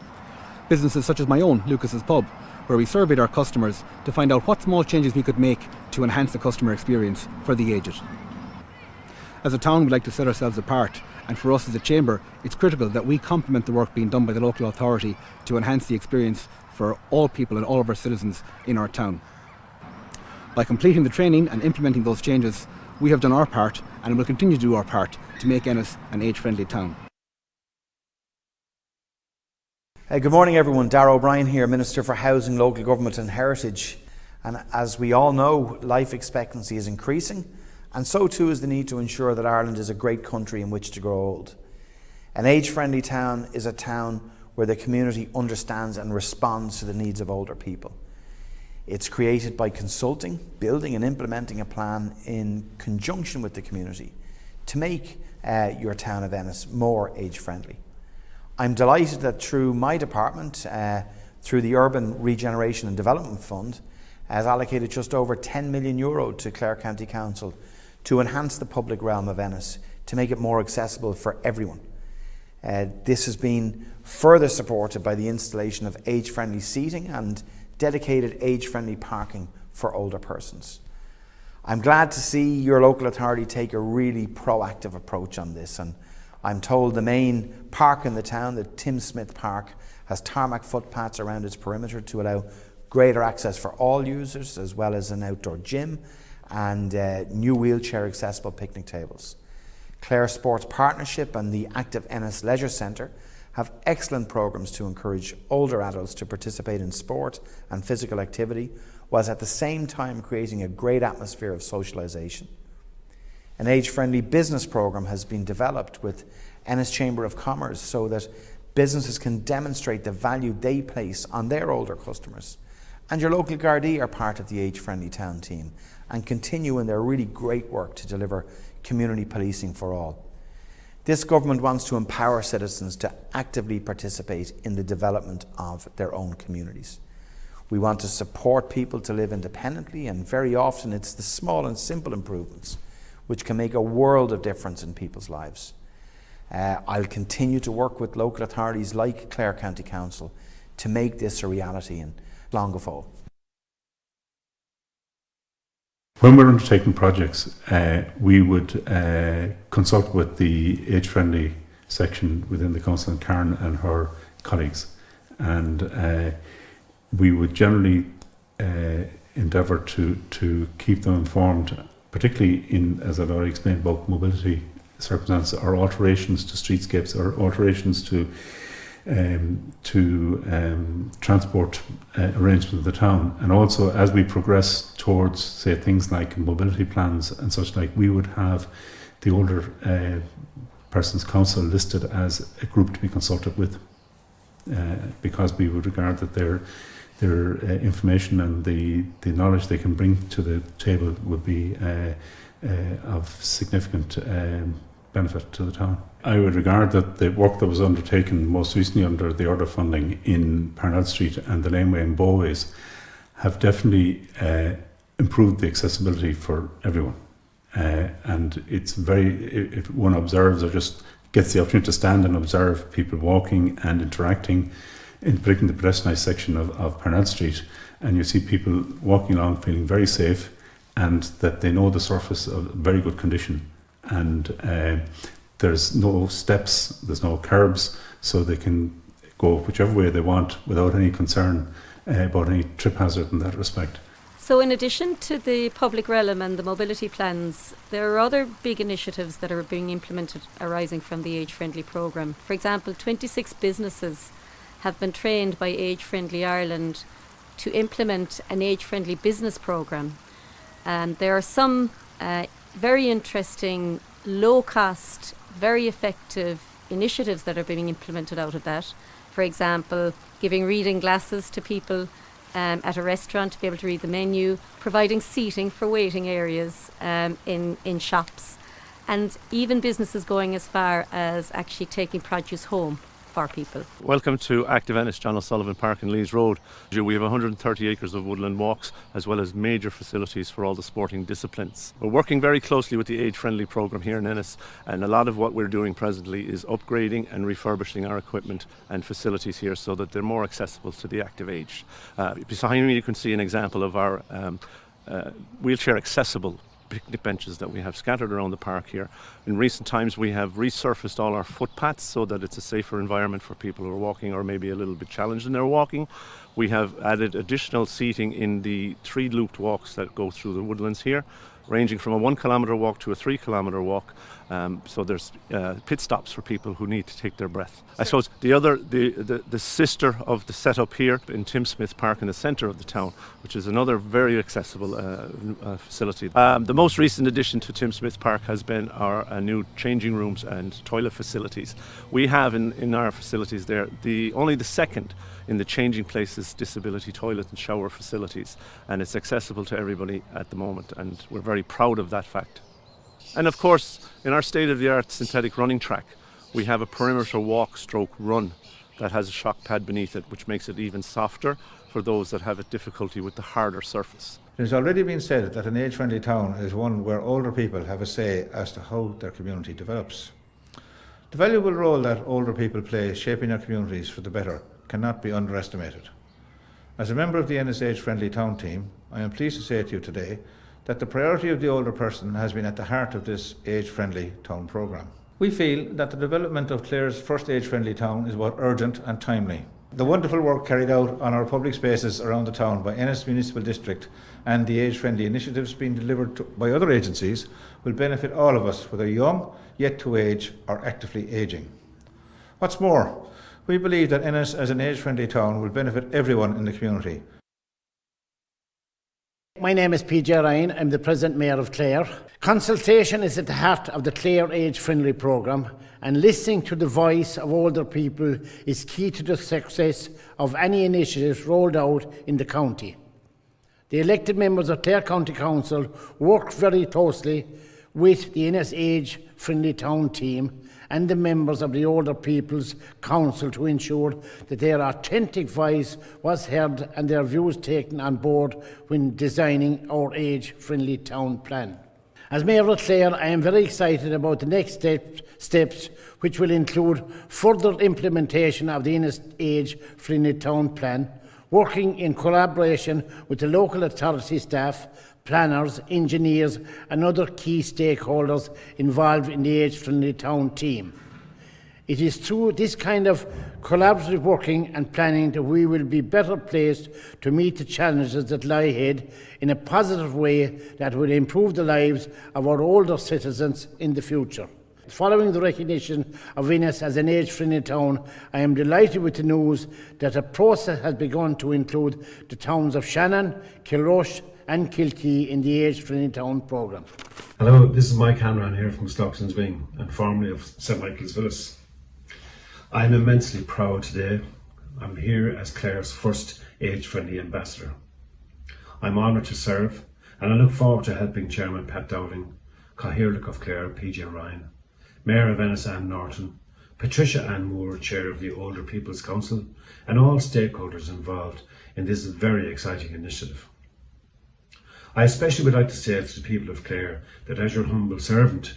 J: Businesses such as my own, Lucas's Pub, where we surveyed our customers to find out what small changes we could make to enhance the customer experience for the aged. As a town, we like to set ourselves apart, and for us as a chamber, it's critical that we complement the work being done by the local authority to enhance the experience for all people and all of our citizens in our town. By completing the training and implementing those changes, we have done our part and will continue to do our part to make Ennis an age-friendly town.
B: Good morning everyone, Darragh O'Brien here, Minister for Housing, Local Government and Heritage. And as we all know, life expectancy is increasing, and so too is the need to ensure that Ireland is a great country in which to grow old. An age-friendly town is a town where the community understands and responds to the needs of older people. It's created by consulting, building and implementing a plan in conjunction with the community to make your town of Ennis more age-friendly. I'm delighted that through my department, through the Urban Regeneration and Development Fund, has allocated just over €10 million to Clare County Council to enhance the public realm of Ennis, to make it more accessible for everyone. This has been further supported by the installation of age-friendly seating and dedicated age-friendly parking for older persons. I'm glad to see your local authority take a really proactive approach on this, and I'm told the main park in the town, the Tim Smith Park, has tarmac footpaths around its perimeter to allow greater access for all users, as well as an outdoor gym and new wheelchair accessible picnic tables. Clare Sports Partnership and the Active Ennis Leisure Centre have excellent programmes to encourage older adults to participate in sport and physical activity, whilst at the same time creating a great atmosphere of socialisation. An age-friendly business programme has been developed with Ennis Chamber of Commerce so that businesses can demonstrate the value they place on their older customers. And your local Gardaí are part of the age-friendly town team and continue in their really great work to deliver community policing for all. This government wants to empower citizens to actively participate in the development of their own communities. We want to support people to live independently, and very often it's the small and simple improvements which can make a world of difference in people's lives. I'll continue to work with local authorities like Clare County Council to make this a reality in Longafoe.
H: When we're undertaking projects, we would consult with the age-friendly section within the council, and Karen and her colleagues, and we would generally endeavour to keep them informed, particularly in, as I've already explained, about mobility circumstances or alterations to streetscapes or alterations to transport arrangements of the town. And also, as we progress towards, say, things like mobility plans and such like, we would have the Older Persons Council listed as a group to be consulted with, because we would regard that their information and the knowledge they can bring to the table would be of significant benefit to the town. I would regard that the work that was undertaken most recently under the Order funding in Parnell Street and the laneway in Bowways have definitely improved the accessibility for everyone. And it's if one observes or just gets the opportunity to stand and observe people walking and interacting, in particular the pedestrianised section of Parnell Street, and you see people walking along feeling very safe and that they know the surface of very good condition, and there's no steps, there's no curbs, so they can go whichever way they want without any concern about any trip hazard in that respect.
E: So in addition to the public realm and the mobility plans, there are other big initiatives that are being implemented arising from the Age Friendly programme. For example, 26 businesses have been trained by Age Friendly Ireland to implement an Age Friendly business programme. There are some very interesting, low-cost, very effective initiatives that are being implemented out of that. For example, giving reading glasses to people at a restaurant to be able to read the menu, providing seating for waiting areas in shops, and even businesses going as far as actually taking produce home for people.
K: Welcome to Active Ennis, John O'Sullivan Park in Lees Road. We have 130 acres of woodland walks as well as major facilities for all the sporting disciplines. We're working very closely with the Age Friendly programme here in Ennis, and a lot of what we're doing presently is upgrading and refurbishing our equipment and facilities here so that they're more accessible to the active age. Behind me you can see an example of our wheelchair accessible picnic benches that we have scattered around the park here. In recent times we have resurfaced all our footpaths so that it's a safer environment for people who are walking or maybe a little bit challenged in their walking. We have added additional seating in the 3 looped walks that go through the woodlands here, ranging from a 1 kilometre walk to a 3 kilometre walk. So there's pit stops for people who need to take their breath. I suppose the sister of the setup here in Tim Smith Park in the centre of the town, which is another very accessible facility. The most recent addition to Tim Smith Park has been our new changing rooms and toilet facilities. We have in our facilities there only the second in the changing places disability toilet and shower facilities, and it's accessible to everybody at the moment, and we're very proud of that fact. And of course, in our state-of-the-art synthetic running track, we have a perimeter walk/run that has a shock pad beneath it, which makes it even softer for those that have a difficulty with the harder surface.
L: It has already been said that an age-friendly town is one where older people have a say as to how their community develops. The valuable role that older people play shaping our communities for the better cannot be underestimated. As a member of the Ennis Age Friendly Town team, I am pleased to say to you today that the priority of the older person has been at the heart of this Age Friendly Town programme. We feel that the development of Clare's first Age Friendly Town is both urgent and timely. The wonderful work carried out on our public spaces around the town by Ennis Municipal District and the Age Friendly initiatives being delivered by other agencies will benefit all of us, whether young, yet to age, or actively ageing. What's more, we believe that Ennis as an age-friendly town will benefit everyone in the community.
M: My name is PJ Ryan. I'm the President Mayor of Clare. Consultation is at the heart of the Clare Age Friendly programme, and listening to the voice of older people is key to the success of any initiatives rolled out in the county. The elected members of Clare County Council work very closely with the Ennis Age Friendly Town team and the members of the Older People's Council to ensure that their authentic voice was heard and their views taken on board when designing our age-friendly town plan. As Mayor of Clare, I am very excited about the next steps, which will include further implementation of the Ennis Age-Friendly Town Plan, working in collaboration with the local authority staff, planners, engineers and other key stakeholders involved in the Age Friendly Town team. It is through this kind of collaborative working and planning that we will be better placed to meet the challenges that lie ahead in a positive way that will improve the lives of our older citizens in the future. Following the recognition of Ennis as an age-friendly town, I am delighted with the news that a process has begun to include the towns of Shannon, Kilrush and Kilkee in the Age Friendly Town programme.
N: Hello, this is Mike Hanran here from Stockton's Wing and formerly of St Michael's Villas. I'm immensely proud today. I'm here as Clare's first age-friendly ambassador. I'm honoured to serve and I look forward to helping Chairman Pat Dowling, Cathaoirleach of Clare PJ Ryan, Mayor of Ennis Ann Norton, Patricia Ann Moore, Chair of the Older People's Council, and all stakeholders involved in this very exciting initiative. I especially would like to say to the people of Clare that as your humble servant,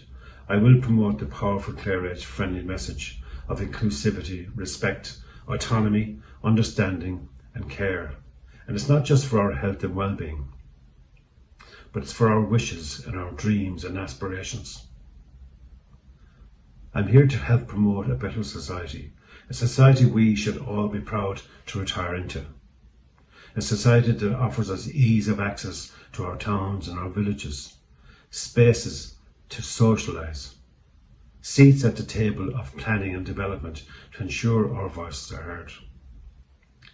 N: I will promote the powerful Clare age-friendly message of inclusivity, respect, autonomy, understanding and care. And it's not just for our health and well-being, but it's for our wishes and our dreams and aspirations. I'm here to help promote a better society, a society we should all be proud to retire into. A society that offers us ease of access to our towns and our villages, spaces to socialise, seats at the table of planning and development to ensure our voices are heard.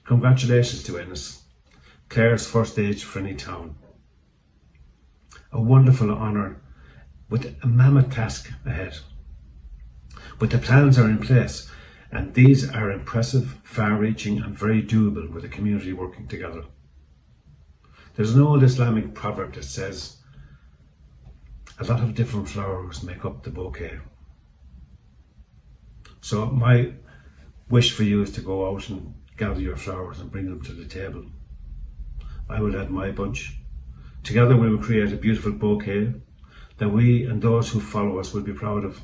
N: Congratulations to Ennis, Clare's first age-friendly town. A wonderful honour with a mammoth task ahead. But the plans are in place and these are impressive, far-reaching and very doable with the community working together. There's an old Islamic proverb that says, a lot of different flowers make up the bouquet. So my wish for you is to go out and gather your flowers and bring them to the table. I will add my bunch. Together we will create a beautiful bouquet that we and those who follow us will be proud of.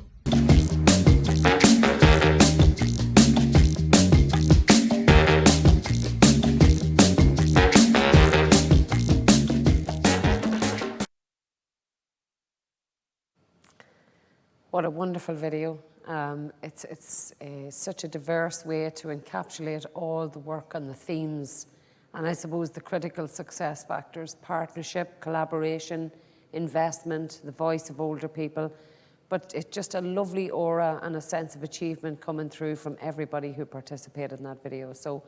A: What a wonderful video. It's such a diverse way to encapsulate all the work and the themes and I suppose the critical success factors: partnership, collaboration, investment, the voice of older people. But it's just a lovely aura and a sense of achievement coming through from everybody who participated in that video. So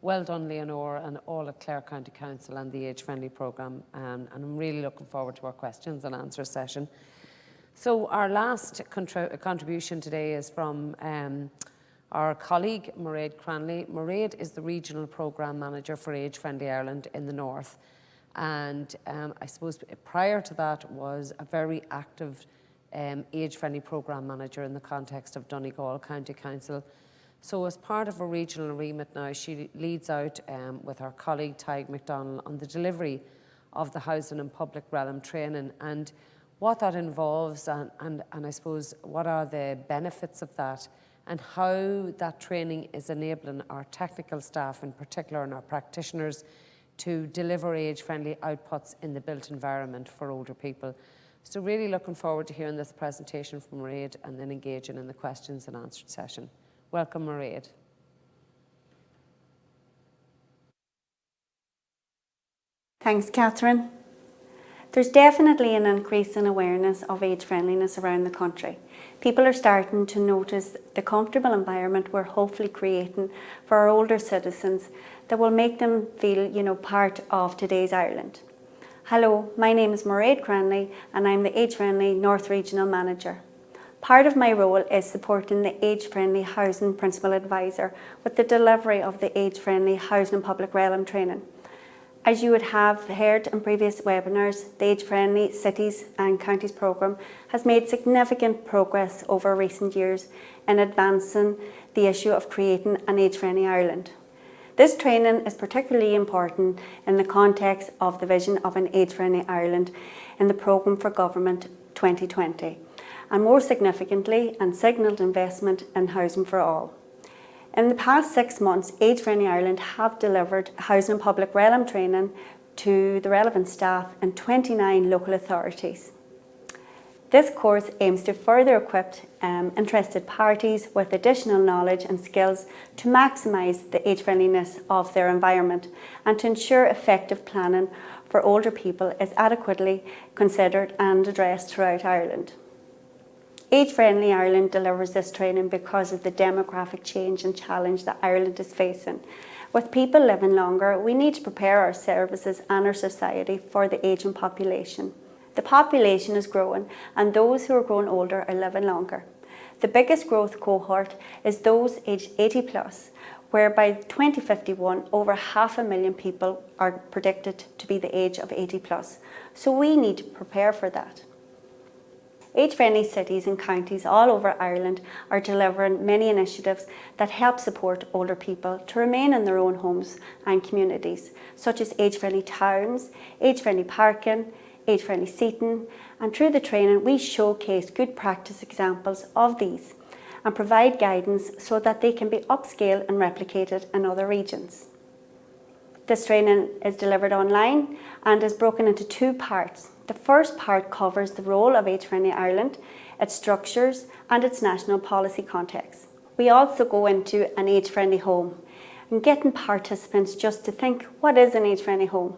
A: well done, Leonore, and all at Clare County Council and the Age Friendly programme. And I'm really looking forward to our questions and answer session. So our last contribution today is from our colleague, Mairead Cranley. Mairead is the Regional Programme Manager for Age Friendly Ireland in the North. And I suppose prior to that was a very active Age Friendly Programme Manager in the context of Donegal County Council. So as part of a regional remit now, she leads out with her colleague, Mcdonald, on the delivery of the Housing and Public Realm training and what that involves and I suppose what are the benefits of that and how that training is enabling our technical staff in particular and our practitioners to deliver age-friendly outputs in the built environment for older people. So really looking forward to hearing this presentation from Mairead and then engaging in the questions and answer session. Welcome, Mairead.
O: Thanks, Catherine. There's definitely an increase in awareness of age friendliness around the country. People are starting to notice the comfortable environment we're hopefully creating for our older citizens that will make them feel, part of today's Ireland. Hello, my name is Mairead Cranley and I'm the Age Friendly North Regional Manager. Part of my role is supporting the Age Friendly Housing Principal Advisor with the delivery of the Age Friendly Housing and Public Realm training. As you would have heard in previous webinars, the Age Friendly Cities and Counties programme has made significant progress over recent years in advancing the issue of creating an age friendly Ireland. This training is particularly important in the context of the vision of an age friendly Ireland in the Programme for Government 2020, and more significantly, and signalled investment in housing for all. In the past 6 months, Age Friendly Ireland have delivered housing and public realm training to the relevant staff in 29 local authorities. This course aims to further equip interested parties with additional knowledge and skills to maximise the age friendliness of their environment and to ensure effective planning for older people is adequately considered and addressed throughout Ireland. Age Friendly Ireland delivers this training because of the demographic change and challenge that Ireland is facing. With people living longer, we need to prepare our services and our society for the ageing population. The population is growing and those who are growing older are living longer. The biggest growth cohort is those aged 80 plus, where by 2051 over 500,000 people are predicted to be the age of 80 plus. So we need to prepare for that. Age-friendly cities and counties all over Ireland are delivering many initiatives that help support older people to remain in their own homes and communities, such as age-friendly towns, age-friendly parking, age-friendly seating, and through the training we showcase good practice examples of these and provide guidance so that they can be upscaled and replicated in other regions. This training is delivered online and is broken into two parts. The first part covers the role of Age-Friendly Ireland, its structures and its national policy context. We also go into an age-friendly home and getting participants just to think, what is an age-friendly home?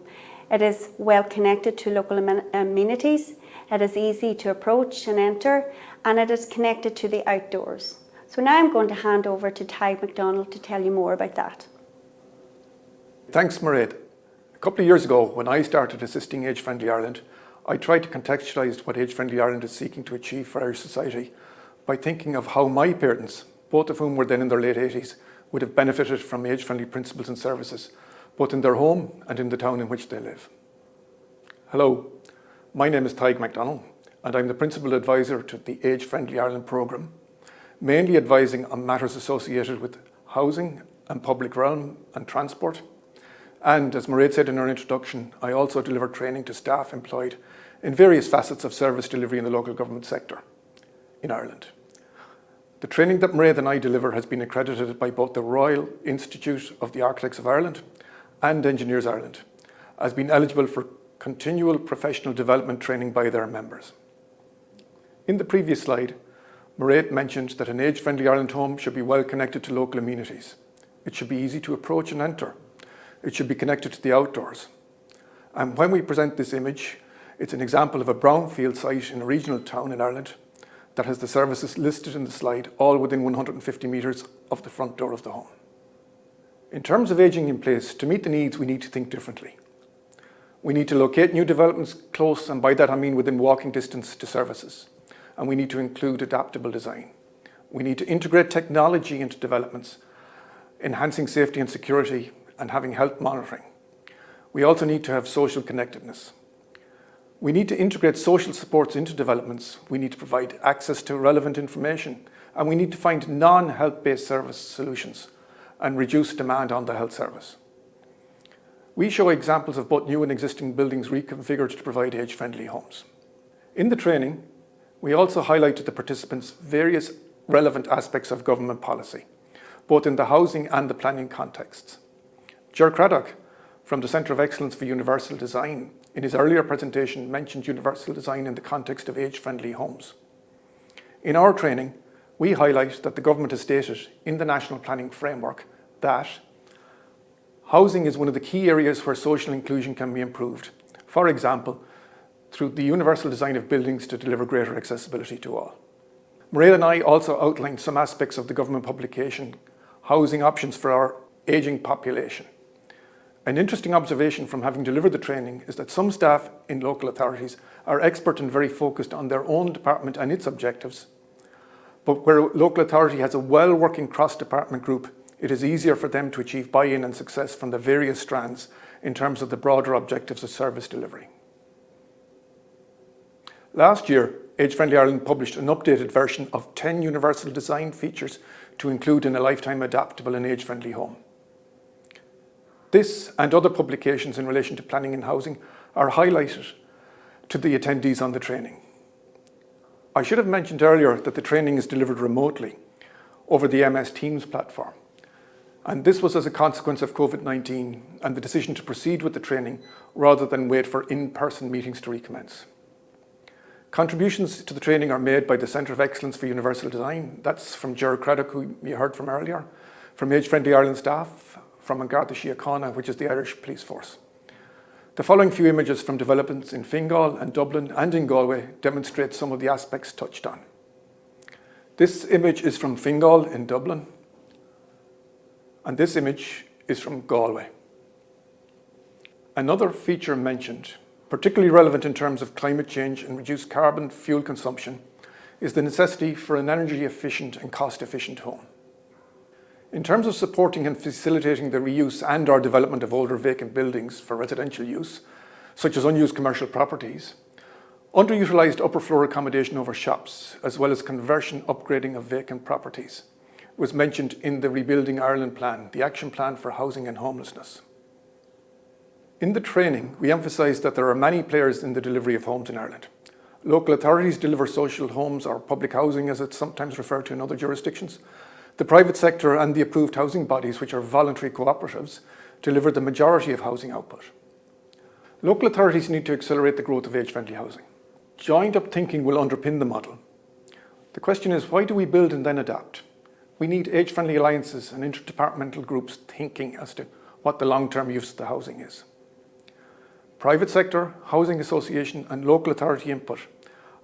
O: It is well connected to local amenities, it is easy to approach and enter, and it is connected to the outdoors. So now I'm going to hand over to Mcdonald to tell you more about that.
P: Thanks, Mairead. A couple of years ago, when I started assisting Age-Friendly Ireland, I tried to contextualise what Age-Friendly Ireland is seeking to achieve for Irish society by thinking of how my parents, both of whom were then in their late 80s, would have benefited from age-friendly principles and services, both in their home and in the town in which they live. Hello, my name is Mcdonald, and I'm the Principal Advisor to the Age-Friendly Ireland programme, mainly advising on matters associated with housing and public realm and transport. And as Mairead said in her introduction, I also deliver training to staff employed in various facets of service delivery in the local government sector in Ireland. The training that Mairead and I deliver has been accredited by both the Royal Institute of the Architects of Ireland and Engineers Ireland, as being eligible for continual professional development training by their members. In the previous slide, Mairead mentioned that an Age-Friendly Ireland home should be well connected to local amenities. It should be easy to approach and enter. It should be connected to the outdoors. And when we present this image, it's an example of a brownfield site in a regional town in Ireland that has the services listed in the slide, all within 150 metres of the front door of the home. In terms of ageing in place, to meet the needs, we need to think differently. We need to locate new developments close, and by that I mean within walking distance to services. And we need to include adaptable design. We need to integrate technology into developments, enhancing safety and security, and having health monitoring. We also need to have social connectedness. We need to integrate social supports into developments. We need to provide access to relevant information, and we need to find non-health-based service solutions and reduce demand on the health service. We show examples of both new and existing buildings reconfigured to provide age-friendly homes. In the training, we also highlight to the participants various relevant aspects of government policy, both in the housing and the planning contexts. Ger Craddock, from the Centre of Excellence for Universal Design, in his earlier presentation mentioned universal design in the context of age-friendly homes. In our training, we highlight that the government has stated in the National Planning Framework that housing is one of the key areas where social inclusion can be improved. For example, through the universal design of buildings to deliver greater accessibility to all. Mairead and I also outlined some aspects of the government publication, Housing Options for Our Ageing Population. An interesting observation from having delivered the training is that some staff in local authorities are expert and very focused on their own department and its objectives. But where a local authority has a well-working cross-department group, it is easier for them to achieve buy-in and success from the various strands in terms of the broader objectives of service delivery. Last year, Age-Friendly Ireland published an updated version of 10 universal design features to include in a lifetime adaptable and age-friendly home. This and other publications in relation to planning and housing are highlighted to the attendees on the training. I should have mentioned earlier that the training is delivered remotely over the MS Teams platform. And this was as a consequence of COVID-19 and the decision to proceed with the training rather than wait for in-person meetings to recommence. Contributions to the training are made by the Centre of Excellence for Universal Design. That's from Ger Craddock, who you heard from earlier, from Age-Friendly Ireland staff, from An Garda Síochána, which is the Irish police force. The following few images from developments in Fingal and Dublin and in Galway demonstrate some of the aspects touched on. This image is from Fingal in Dublin, and this image is from Galway. Another feature mentioned particularly relevant in terms of climate change and reduced carbon fuel consumption, is the necessity for an energy efficient and cost efficient home. In terms of supporting and facilitating the reuse and or development of older vacant buildings for residential use, such as unused commercial properties, underutilised upper floor accommodation over shops, as well as conversion upgrading of vacant properties, was mentioned in the Rebuilding Ireland plan, the action plan for housing and homelessness. In the training, we emphasised that there are many players in the delivery of homes in Ireland. Local authorities deliver social homes or public housing, as it's sometimes referred to in other jurisdictions. The private sector and the approved housing bodies, which are voluntary cooperatives, deliver the majority of housing output. Local authorities need to accelerate the growth of age-friendly housing. Joined-up thinking will underpin the model. The question is, why do we build and then adapt? We need age-friendly alliances and interdepartmental groups thinking as to what the long-term use of the housing is. Private sector, housing association and local authority input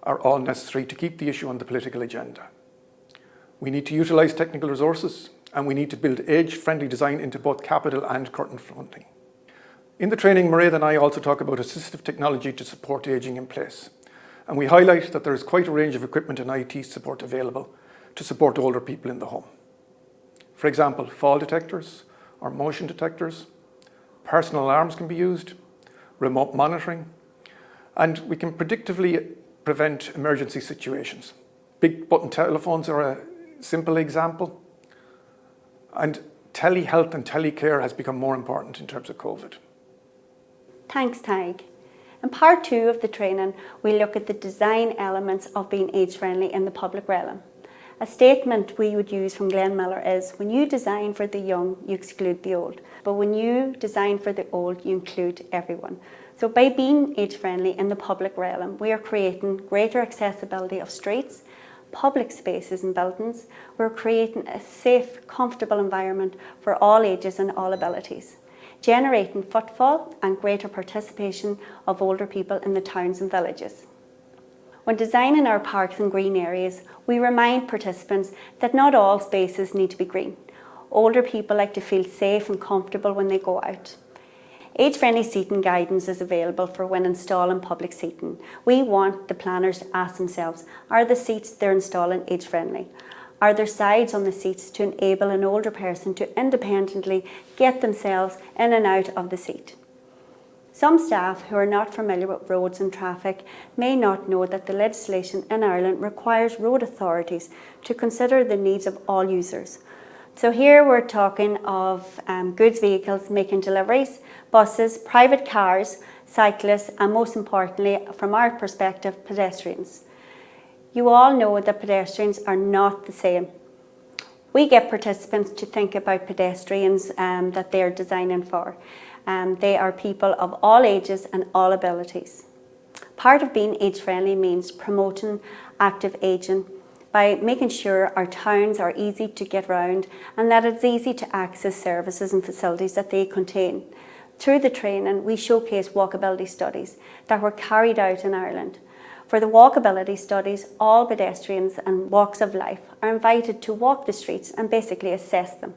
P: are all necessary to keep the issue on the political agenda. We need to utilise technical resources, and we need to build age-friendly design into both capital and current funding. In the training, Mairead and I also talk about assistive technology to support ageing in place. And we highlight that there is quite a range of equipment and IT support available to support older people in the home. For example, fall detectors or motion detectors, personal alarms can be used, remote monitoring, and we can predictively prevent emergency situations. Big button telephones are a simple example, and telehealth and telecare has become more important in terms of COVID.
O: Thanks, Tig. In part 2 of the training, we look at the design elements of being age-friendly in the public realm. A statement we would use from Glenn Miller is, when you design for the young, you exclude the old. But when you design for the old, you include everyone. So by being age-friendly in the public realm, we are creating greater accessibility of streets, public spaces and buildings. We're creating a safe, comfortable environment for all ages and all abilities, generating footfall and greater participation of older people in the towns and villages. When designing our parks and green areas, we remind participants that not all spaces need to be green. Older people like to feel safe and comfortable when they go out. Age-friendly seating guidance is available for when installing public seating. We want the planners to ask themselves, are the seats they're installing age-friendly? Are there sides on the seats to enable an older person to independently get themselves in and out of the seat? Some staff who are not familiar with roads and traffic may not know that the legislation in Ireland requires road authorities to consider the needs of all users. So here we're talking of goods vehicles making deliveries, buses, private cars, cyclists, and most importantly, from our perspective, pedestrians. You all know that pedestrians are not the same. We get participants to think about pedestrians that they're designing for. They are people of all ages and all abilities. Part of being age-friendly means promoting active ageing by making sure our towns are easy to get around and that it's easy to access services and facilities that they contain. Through the training, we showcase walkability studies that were carried out in Ireland. For the walkability studies, all pedestrians and walks of life are invited to walk the streets and basically assess them.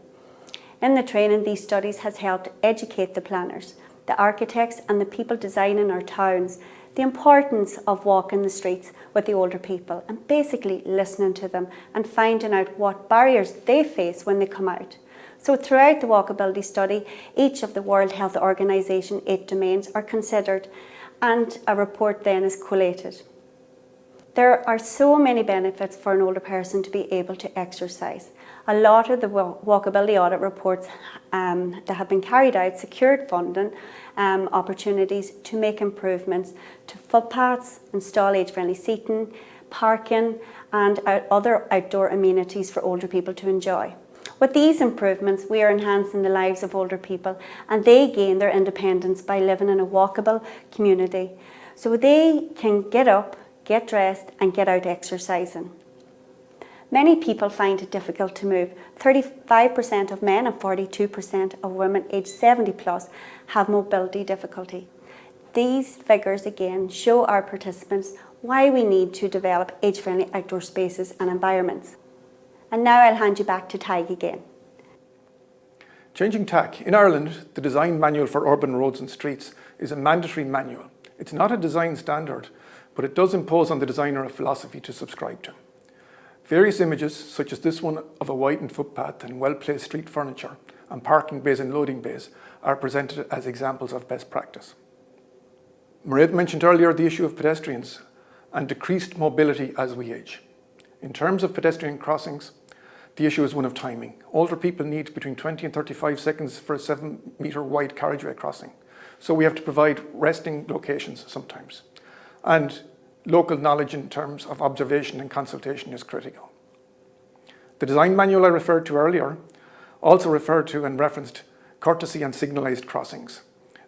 O: In the training, these studies has helped educate the planners, the architects and the people designing our towns the importance of walking the streets with the older people and basically listening to them and finding out what barriers they face when they come out. So throughout the walkability study, each of the World Health Organization 8 domains are considered and a report then is collated. There are so many benefits for an older person to be able to exercise. A lot of the walkability audit reports that have been carried out secured funding opportunities to make improvements to footpaths, install age-friendly seating, parking and other outdoor amenities for older people to enjoy. With these improvements, we are enhancing the lives of older people and they gain their independence by living in a walkable community so they can get up, get dressed and get out exercising. Many people find it difficult to move. 35% of men and 42% of women aged 70 plus have mobility difficulty. These figures again show our participants why we need to develop age-friendly outdoor spaces and environments. And now I'll hand you back to Tig again.
P: Changing tack. In Ireland, the Design Manual for Urban Roads and Streets is a mandatory manual. It's not a design standard, but it does impose on the designer a philosophy to subscribe to. Various images, such as this one of a widened footpath and well-placed street furniture, and parking bays and loading bays, are presented as examples of best practice. Mairead mentioned earlier the issue of pedestrians and decreased mobility as we age. In terms of pedestrian crossings, the issue is one of timing. Older people need between 20 and 35 seconds for a 7-metre wide carriageway crossing. So we have to provide resting locations sometimes. And local knowledge in terms of observation and consultation is critical. The design manual I referred to earlier also referred to and referenced courtesy and signalised crossings.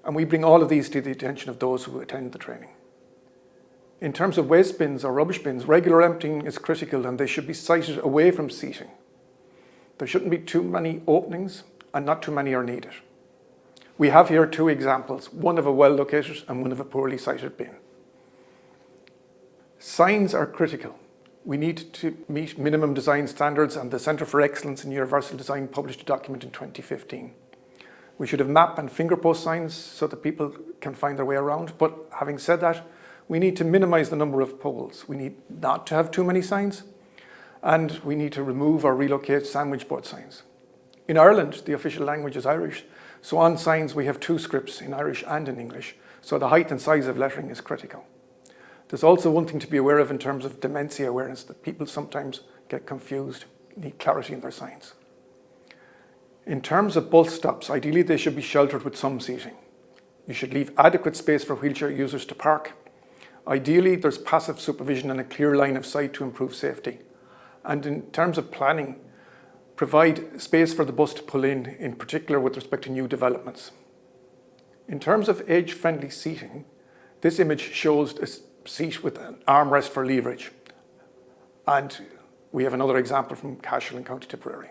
P: And we bring all of these to the attention of those who attend the training. In terms of waste bins or rubbish bins, regular emptying is critical and they should be sited away from seating. There shouldn't be too many openings and not too many are needed. We have here two examples, one of a well-located and one of a poorly sited bin. Signs are critical. We need to meet minimum design standards, and the Centre for Excellence in Universal Design published a document in 2015. We should have map and finger post signs so that people can find their way around, but having said that, we need to minimise the number of poles. We need not to have too many signs, and we need to remove or relocate sandwich board signs. In Ireland, the official language is Irish, so on signs we have two scripts, in Irish and in English, so the height and size of lettering is critical. There's also one thing to be aware of in terms of dementia awareness, that people sometimes get confused, need clarity in their signs. In terms of bus stops, ideally they should be sheltered with some seating. You should leave adequate space for wheelchair users to park. Ideally, there's passive supervision and a clear line of sight to improve safety. And in terms of planning, provide space for the bus to pull in particular with respect to new developments. In terms of age-friendly seating, this image shows a seat with an armrest for leverage. And we have another example from Cashel in County Tipperary.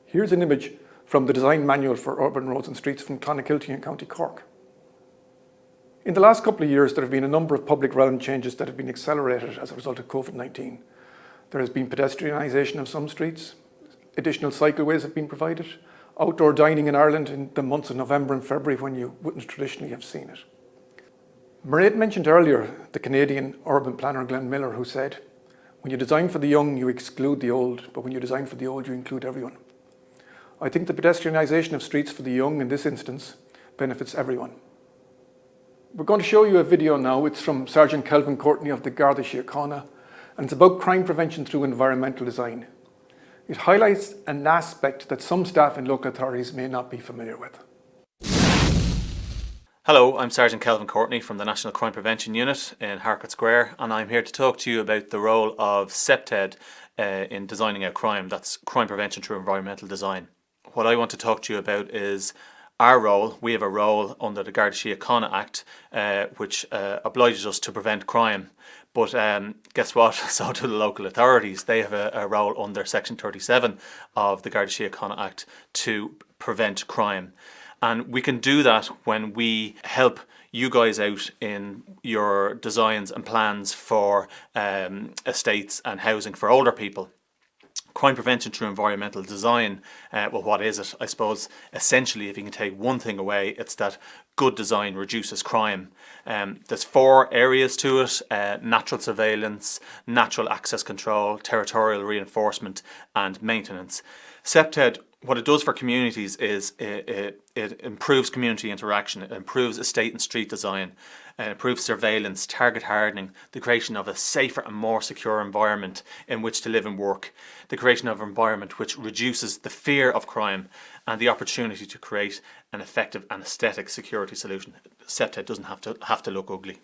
P: Here's an image from the design manual for urban roads and streets from Clonakilty in County Cork. In the last couple of years, there have been a number of public realm changes that have been accelerated as a result of COVID-19. There has been pedestrianisation of some streets, additional cycleways have been provided, outdoor dining in Ireland in the months of November and February when you wouldn't traditionally have seen it. Mairead mentioned earlier the Canadian urban planner Glenn Miller, who said, "When you design for the young, you exclude the old, but when you design for the old, you include everyone." I think the pedestrianisation of streets for the young in this instance benefits everyone. We're going to show you a video now. It's from Sergeant Kelvin Courtney of the Garda Síochána, and it's about crime prevention through environmental design. It highlights an aspect that some staff in local authorities may not be familiar with.
Q: Hello, I'm Sergeant Kelvin Courtney from the National Crime Prevention Unit in Harcourt Square, and I'm here to talk to you about the role of CPTED in designing out crime. That's crime prevention through environmental design. What I want to talk to you about is our role. We have a role under the Garda Síochána Act, which obliges us to prevent crime. But guess what? So do the local authorities. They have a role under Section 37 of the Garda Síochána Act to prevent crime. And we can do that when we help you guys out in your designs and plans for estates and housing for older people. Crime prevention through environmental design, well, what is it? I suppose essentially, if you can take one thing away, it's that good design reduces crime. There's 4 areas to it: natural surveillance, natural access control, territorial reinforcement and maintenance. CPTED, what it does for communities is it improves community interaction, it improves estate and street design, it improves surveillance, target hardening, the creation of a safer and more secure environment in which to live and work, the creation of an environment which reduces the fear of crime and the opportunity to create an effective and aesthetic security solution. CPTED doesn't have to look ugly.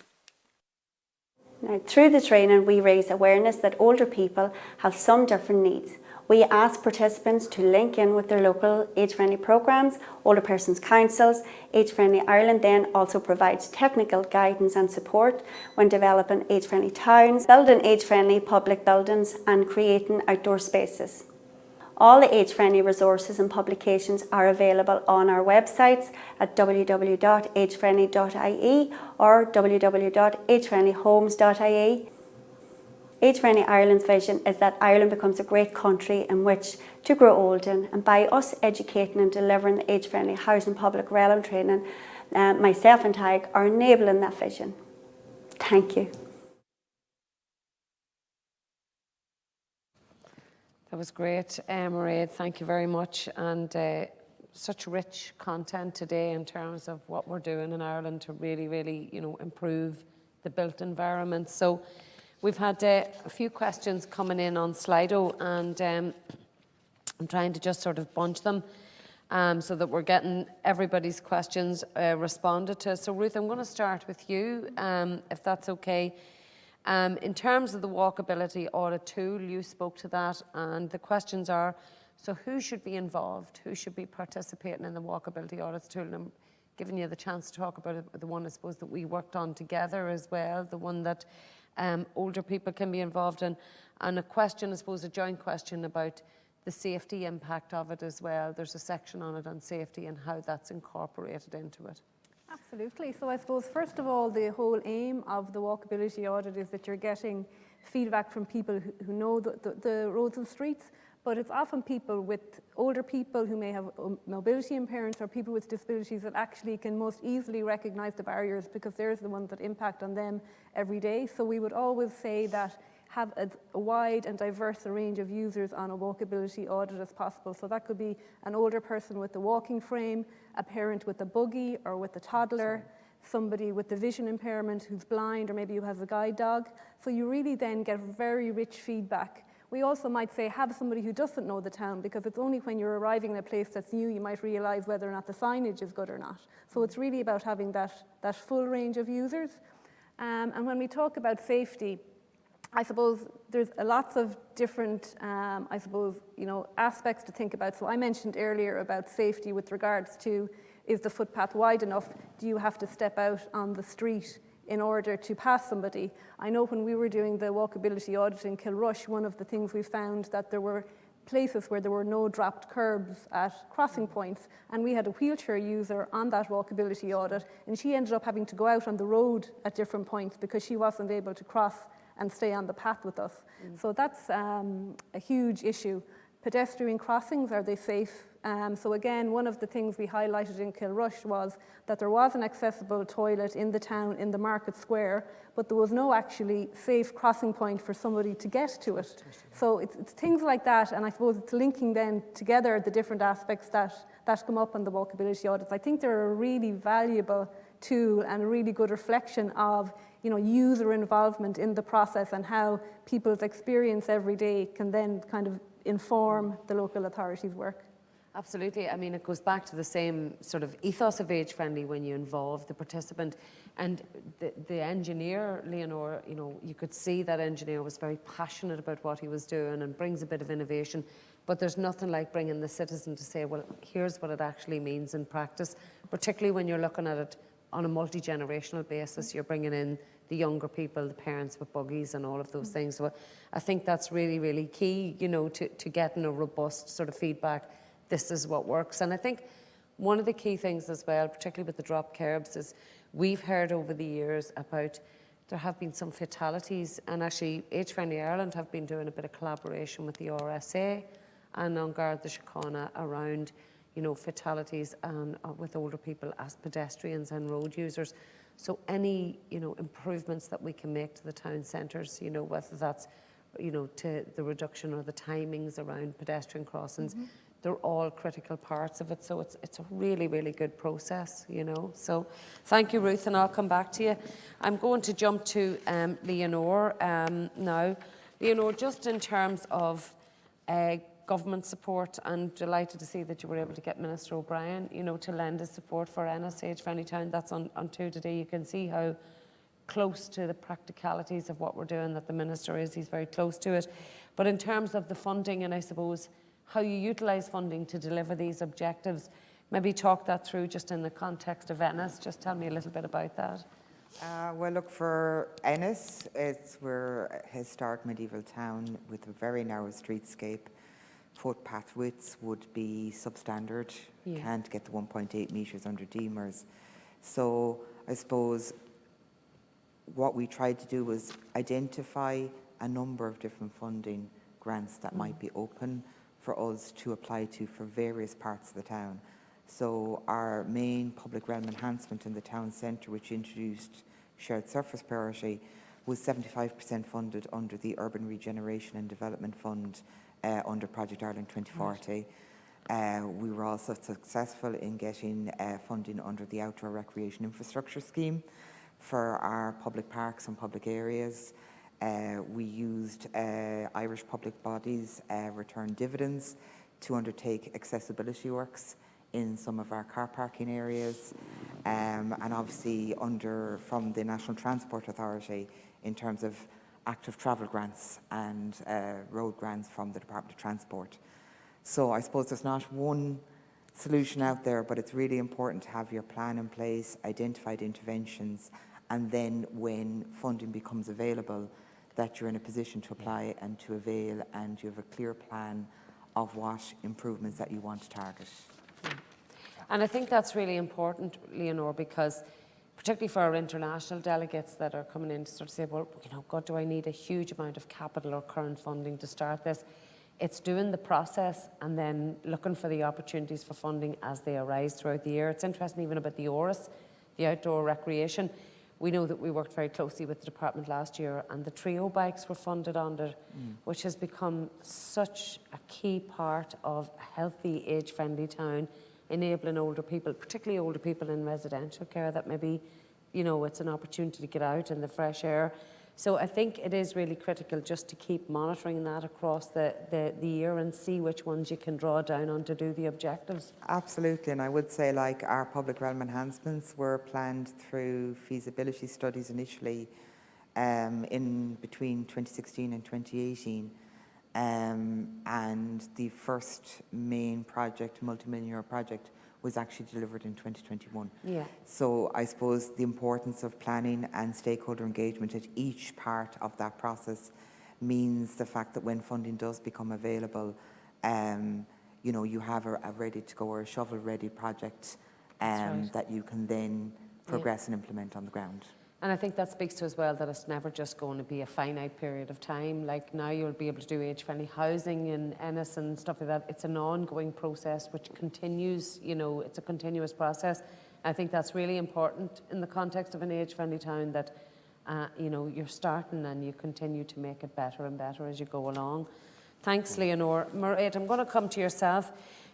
O: Now, through the training, we raise awareness that older people have some different needs. We ask participants to link in with their local age-friendly programmes, older persons councils. Age-Friendly Ireland then also provides technical guidance and support when developing age-friendly towns, building age-friendly public buildings and creating outdoor spaces. All the age-friendly resources and publications are available on our websites at www.agefriendly.ie or www.agefriendlyhomes.ie. Age-Friendly Ireland's vision is that Ireland becomes a great country in which to grow old in, and by us educating and delivering the age-friendly housing public realm training, myself and Tig are enabling that vision. Thank you.
A: That was great, Mairead. Thank you very much. And such rich content today in terms of what we're doing in Ireland to really, really, improve the built environment. So we've had a few questions coming in on Slido, and I'm trying to just sort of bunch them so that we're getting everybody's questions responded to. So Ruth, I'm going to start with you, if that's okay. In terms of the walkability audit tool, you spoke to that, and the questions are, so who should be involved? Who should be participating in the walkability audits tool? And I'm giving you the chance to talk about it, the one, I suppose, that we worked on together as well, the one that older people can be involved in, and a question, I suppose, a joint question about the safety impact of it as well. There's a section on it on safety and how that's incorporated into it.
R: Absolutely. So I suppose, first of all, the whole aim of the walkability audit is that you're getting feedback from people who know the roads and streets, but it's often older people who may have mobility impairments or people with disabilities that actually can most easily recognise the barriers because they're the ones that impact on them every day. So we would always say that have a wide and diverse range of users on a walkability audit as possible. So that could be an older person with a walking frame, a parent with a buggy or with a toddler, somebody with a vision impairment who's blind, or maybe who has a guide dog. So you really then get very rich feedback. We also might say have somebody who doesn't know the town, because it's only when you're arriving in a place that's new you might realise whether or not the signage is good or not. So it's really about having that full range of users. And when we talk about safety, I suppose there's lots of different, aspects to think about. So I mentioned earlier about safety with regards to, is the footpath wide enough? Do you have to step out on the street in order to pass somebody? I know when we were doing the walkability audit in Kilrush, one of the things we found that there were places where there were no dropped curbs at crossing points, and we had a wheelchair user on that walkability audit, and she ended up having to go out on the road at different points because she wasn't able to cross and stay on the path with us. So that's a huge issue. Pedestrian crossings, are they safe? So again, one of the things we highlighted in Kilrush was that there was an accessible toilet in the town, in the market square, but there was no actually safe crossing point for somebody to get to it. So it's things like that, and I suppose it's linking then together the different aspects that come up in the walkability audits. I think they're a really valuable tool and a really good reflection of user involvement in the process and how people's experience every day can then kind of inform the local authorities' work.
A: Absolutely. I mean, it goes back to the same sort of ethos of age-friendly when you involve the participant. And the engineer, Leonor, you could see that engineer was very passionate about what he was doing and brings a bit of innovation. But there's nothing like bringing the citizen to say, well, here's what it actually means in practice, particularly when you're looking at it on a multi-generational basis. You're bringing in the younger people, the parents with buggies and all of those things. So I think that's really, really key, to getting a robust sort of feedback. This is what works. And I think one of the key things as well, particularly with the drop curbs, is we've heard over the years about there have been some fatalities, and actually Age Friendly Ireland have been doing a bit of collaboration with the RSA and on Garda Síochána around fatalities and with older people as pedestrians and road users. So any improvements that we can make to the town centres, whether that's to the reduction or the timings around pedestrian crossings, they're all critical parts of it. So it's a really, really good process, So thank you, Ruth, and I'll come back to you. I'm going to jump to Leonor now. Leonor, just in terms of government support, I'm delighted to see that you were able to get Minister O'Brien, to lend his support for Ennis Age Friendly Town. That's on 2 today. You can see how close to the practicalities of what we're doing that the Minister is. He's very close to it. But in terms of the funding and I suppose how you utilise funding to deliver these objectives, maybe talk that through just in the context of Ennis. Just tell me a little bit about that.
F: Well, look, for Ennis, we're a historic medieval town with a very narrow streetscape. Footpath widths would be substandard. You can't get the 1.8 metres under Deemers. So I suppose what we tried to do was identify a number of different funding grants that might be open for us to apply to for various parts of the town. So our main public realm enhancement in the town centre, which introduced shared surface priority, was 75% funded under the Urban Regeneration and Development Fund under Project Ireland 2040. We were also successful in getting funding under the Outdoor Recreation Infrastructure Scheme for our public parks and public areas. We used Irish public bodies' return dividends to undertake accessibility works in some of our car parking areas, and obviously from the National Transport Authority in terms of active travel grants and road grants from the Department of Transport. So I suppose there's not one solution out there, but it's really important to have your plan in place, identified interventions, and then when funding becomes available, that you're in a position to apply and to avail, and you have a clear plan of what improvements that you want to target.
A: And I think that's really important, Leonore, because particularly for our international delegates that are coming in to sort of say, well, God, do I need a huge amount of capital or current funding to start this? It's doing the process and then looking for the opportunities for funding as they arise throughout the year. It's interesting even about the ORIS, the outdoor recreation. We know that we worked very closely with the department last year, and the trio bikes were funded under, which has become such a key part of a healthy, age-friendly town, enabling older people, particularly older people in residential care, that maybe, it's an opportunity to get out in the fresh air. So I think it is really critical just to keep monitoring that across the year and see which ones you can draw down on to do the objectives.
F: Absolutely, and I would say like our public realm enhancements were planned through feasibility studies initially in between 2016 and 2018. And the first main project, multi-million euro project, was actually delivered in 2021.
A: Yeah.
F: So I suppose the importance of planning and stakeholder engagement at each part of that process means the fact that when funding does become available, you have a ready-to-go or a shovel-ready project that you can then progress and implement on the ground.
A: And I think that speaks to as well that it's never just going to be a finite period of time. Like now you'll be able to do age-friendly housing in Ennis and stuff like that. It's an ongoing process which continues, it's a continuous process. I think that's really important in the context of an age-friendly town that, you're starting and you continue to make it better and better as you go along. Thanks, Leonore. Mairead, I'm going to come to yourself.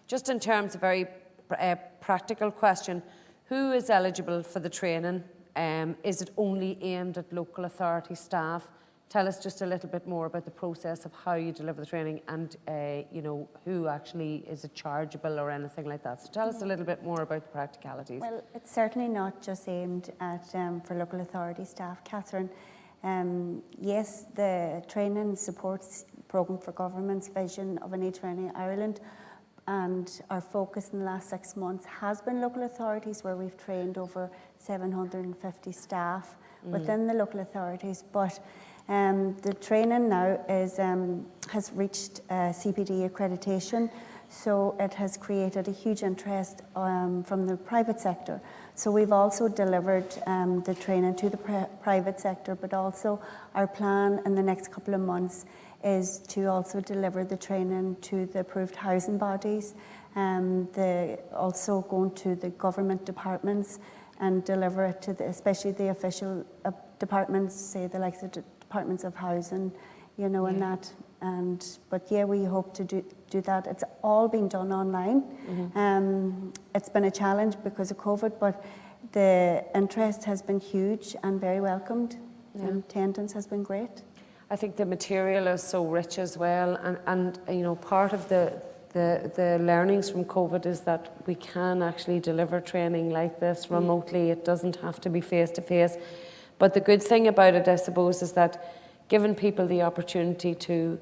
A: Just in terms of a very practical question, who is eligible for the training? Is it only aimed at local authority staff? Tell us just a little bit more about the process of how you deliver the training and, who actually, is it chargeable or anything like that? So tell us a little bit more about the practicalities.
O: Well, it's certainly not just aimed at for local authority staff, Catherine. Yes, the training supports Programme for Government's vision of an age-friendly Ireland, and our focus in the last 6 months has been local authorities, where we've trained over 750 staff within the local authorities. But the training now has reached CPD accreditation, so it has created a huge interest from the private sector. So we've also delivered the training to the private sector, but also our plan in the next couple of months is to also deliver the training to the approved housing bodies, also going to the government departments and deliver it to especially the official departments, say the likes of departments of housing, and that. But we hope to do that. It's all been done online. It's been a challenge because of COVID, but the interest has been huge and very welcomed, and attendance has been great.
A: I think the material is so rich as well, and part of the learnings from COVID is that we can actually deliver training like this remotely. It doesn't have to be face to face. But the good thing about it, I suppose, is that giving people the opportunity to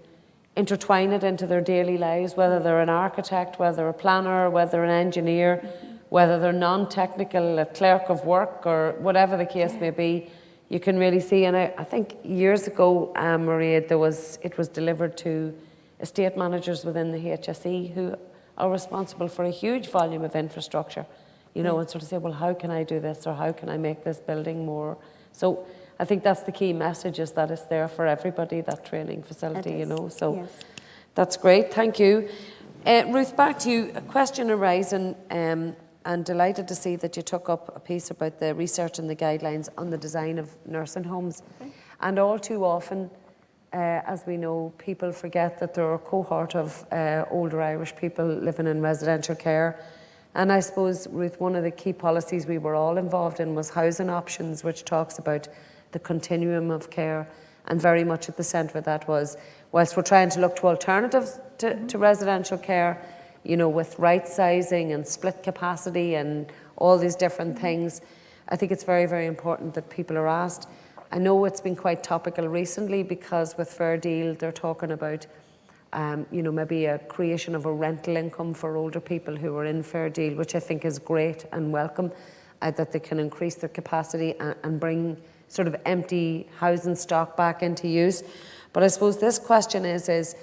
A: intertwine it into their daily lives, whether they're an architect, whether they're a planner, whether they're an engineer, whether they're non-technical, a clerk of work, or whatever the case may be, you can really see. And I think years ago, Mairead, it was delivered to estate managers within the HSE who are responsible for a huge volume of infrastructure, and sort of say, well, how can I do this, or how can I make this building more? So I think that's the key message, is that it's there for everybody, that training facility, So that's great, thank you. Ruth, back to you. A question arising, and delighted to see that you took up a piece about the research and the guidelines on the design of nursing homes. Okay. And all too often, as we know, people forget that there are a cohort of older Irish people living in residential care. And I suppose, Ruth, one of the key policies we were all involved in was housing options, which talks about the continuum of care. And very much at the centre of that was, whilst we're trying to look to alternatives to residential care, you know, with right sizing and split capacity and all these different things, I think it's very, very important that people are asked. I know it's been quite topical recently because with Fair Deal, they're talking about, you know, maybe a creation of a rental income for older people who are in Fair Deal, which I think is great and welcome, that they can increase their capacity and bring sort of empty housing stock back into use. But I suppose this question is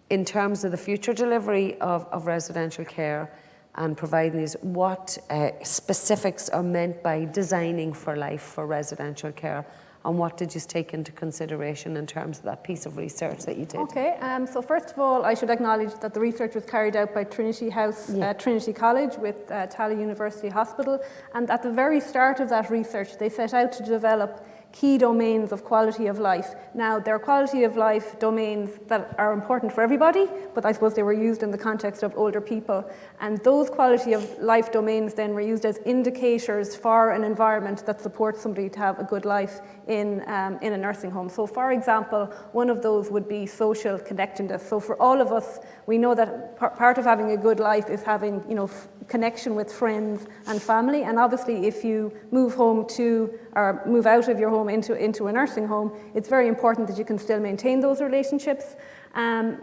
A: in terms of the future delivery of residential care and providing these, what specifics are meant by designing for life for residential care? And what did you take into consideration in terms of that piece of research that you did?
R: Okay, so first of all, I should acknowledge that the research was carried out by Trinity House, Trinity College with Tala University Hospital. And at the very start of that research, they set out to develop key domains of quality of life. Now, there are quality of life domains that are important for everybody, but I suppose they were used in the context of older people. And those quality of life domains then were used as indicators for an environment that supports somebody to have a good life in a nursing home. So, for example, one of those would be social connectedness. So for all of us, we know that part of having a good life is having, you know, connection with friends and family. And obviously, if you move home to, or move out of your home into a nursing home, it's very important that you can still maintain those relationships. And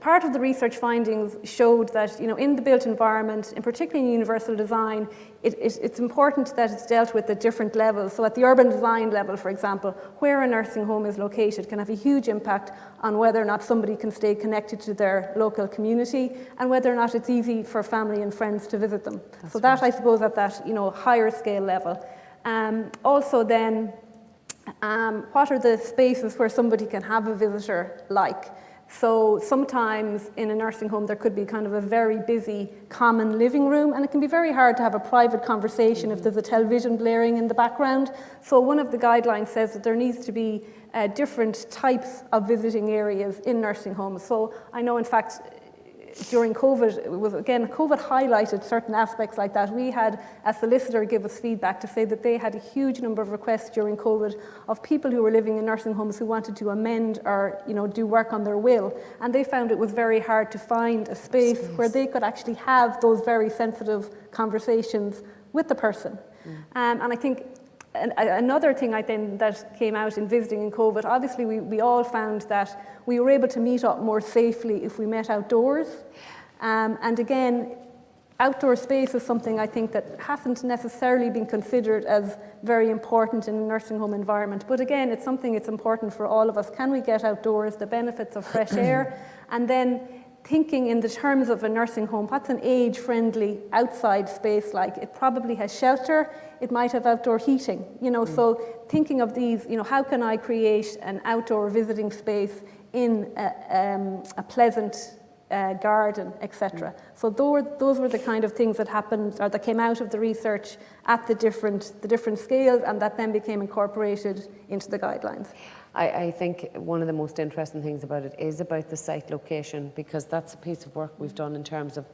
R: part of the research findings showed that, you know, in the built environment, and particularly in universal design, it's important that it's dealt with at different levels. So at the urban design level, for example, where a nursing home is located can have a huge impact on whether or not somebody can stay connected to their local community and whether or not it's easy for family and friends to visit them. So that, I suppose, at that, you know, higher scale level. Also then, what are the spaces where somebody can have a visitor like? So sometimes in a nursing home there could be kind of a very busy common living room, and it can be very hard to have a private conversation if there's a television blaring in the background. So one of the guidelines says that there needs to be different types of visiting areas in nursing homes. So I know, in fact, during COVID, COVID highlighted certain aspects like that. We had a solicitor give us feedback to say that they had a huge number of requests during COVID of people who were living in nursing homes who wanted to amend or, you know, do work on their will. And they found it was very hard to find a space where they could actually have those very sensitive conversations with the person. And I think another thing I think that came out in visiting in COVID, obviously we all found that we were able to meet up more safely if we met outdoors. And again, outdoor space is something I think that hasn't necessarily been considered as very important in a nursing home environment. But again, it's something it's important for all of us. Can we get outdoors, the benefits of fresh air? And then thinking in the terms of a nursing home, what's an age-friendly outside space like? It probably has shelter, it might have outdoor heating, you know, so thinking of these, you know, how can I create an outdoor visiting space in a pleasant garden, etc. So those were the kind of things that happened, or that came out of the research at the different scales, and that then became incorporated into the guidelines.
A: I think one of the most interesting things about it is about the site location, because that's a piece of work we've done in terms of,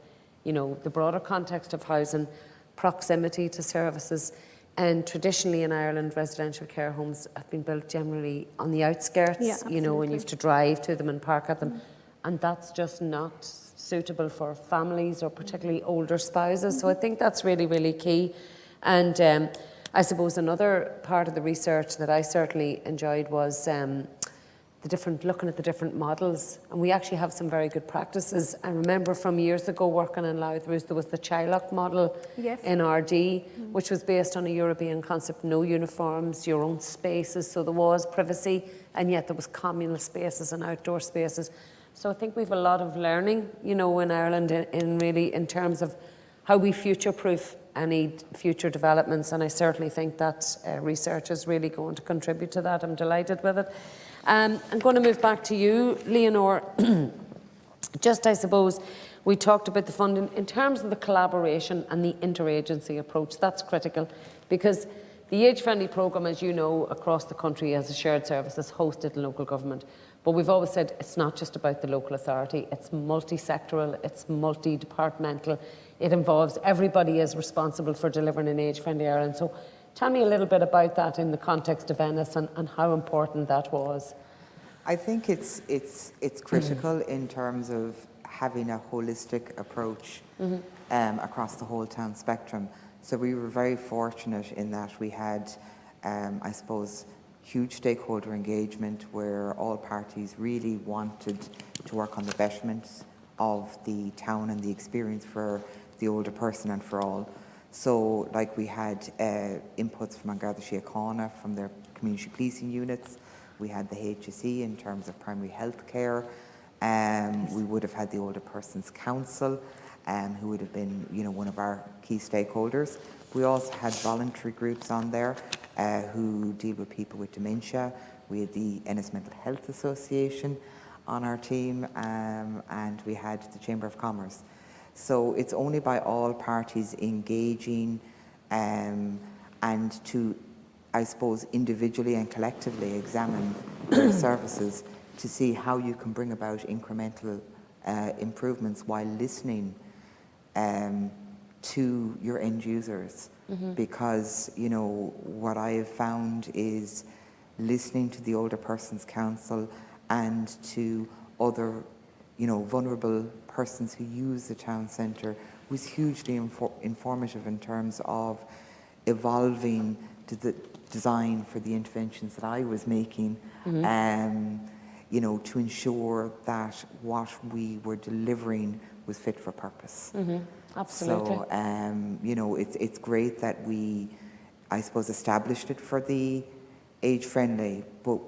A: you know, the broader context of housing, proximity to services. And traditionally in Ireland, residential care homes have been built generally on the outskirts, you know, and you have to drive to them and park at them. And that's just not suitable for families or particularly older spouses. So I think that's really, really key. And I suppose another part of the research that I certainly enjoyed was looking at the different models. And we actually have some very good practices. I remember from years ago working in Louth, there was the Chilock model in RD, which was based on a European concept, no uniforms, your own spaces. So there was privacy, and yet there was communal spaces and outdoor spaces. So I think we've a lot of learning, you know, in Ireland in terms of how we future-proof any future developments, and I certainly think that research is really going to contribute to that. I'm delighted with it. I'm going to move back to you, Leonor. Just, I suppose, We talked about the funding. In terms of the collaboration and the interagency approach, that's critical, because the age-friendly programme, as you know, across the country as a shared service is hosted in local government. But we've always said it's not just about the local authority, it's multi-sectoral, it's multi-departmental. It involves everybody is responsible for delivering an age-friendly Ireland. So tell me a little bit about that in the context of Ennis and how important that was.
F: I think it's critical in terms of having a holistic approach across the whole town spectrum. So we were very fortunate in that we had, I suppose, huge stakeholder engagement where all parties really wanted to work on the betterment of the town and the experience for the older person and for all. So like we had inputs from An Garda Síochána from their community policing units. We had the HSE in terms of primary health care. We would have had the Older Persons Council, who would have been, one of our key stakeholders. We also had voluntary groups on there who deal with people with dementia. We had the Ennis Mental Health Association on our team, and we had the Chamber of Commerce. So it's only by all parties engaging and to, I suppose, individually and collectively examine their services to see how you can bring about incremental improvements while listening to your end users. Because, what I have found is listening to the Older Persons Council and to other, vulnerable persons who use the town centre was hugely informative in terms of evolving to the design for the interventions that I was making, to ensure that what we were delivering was fit for purpose.
A: Absolutely.
F: So, it's great that we, I suppose, established it for the age-friendly, but,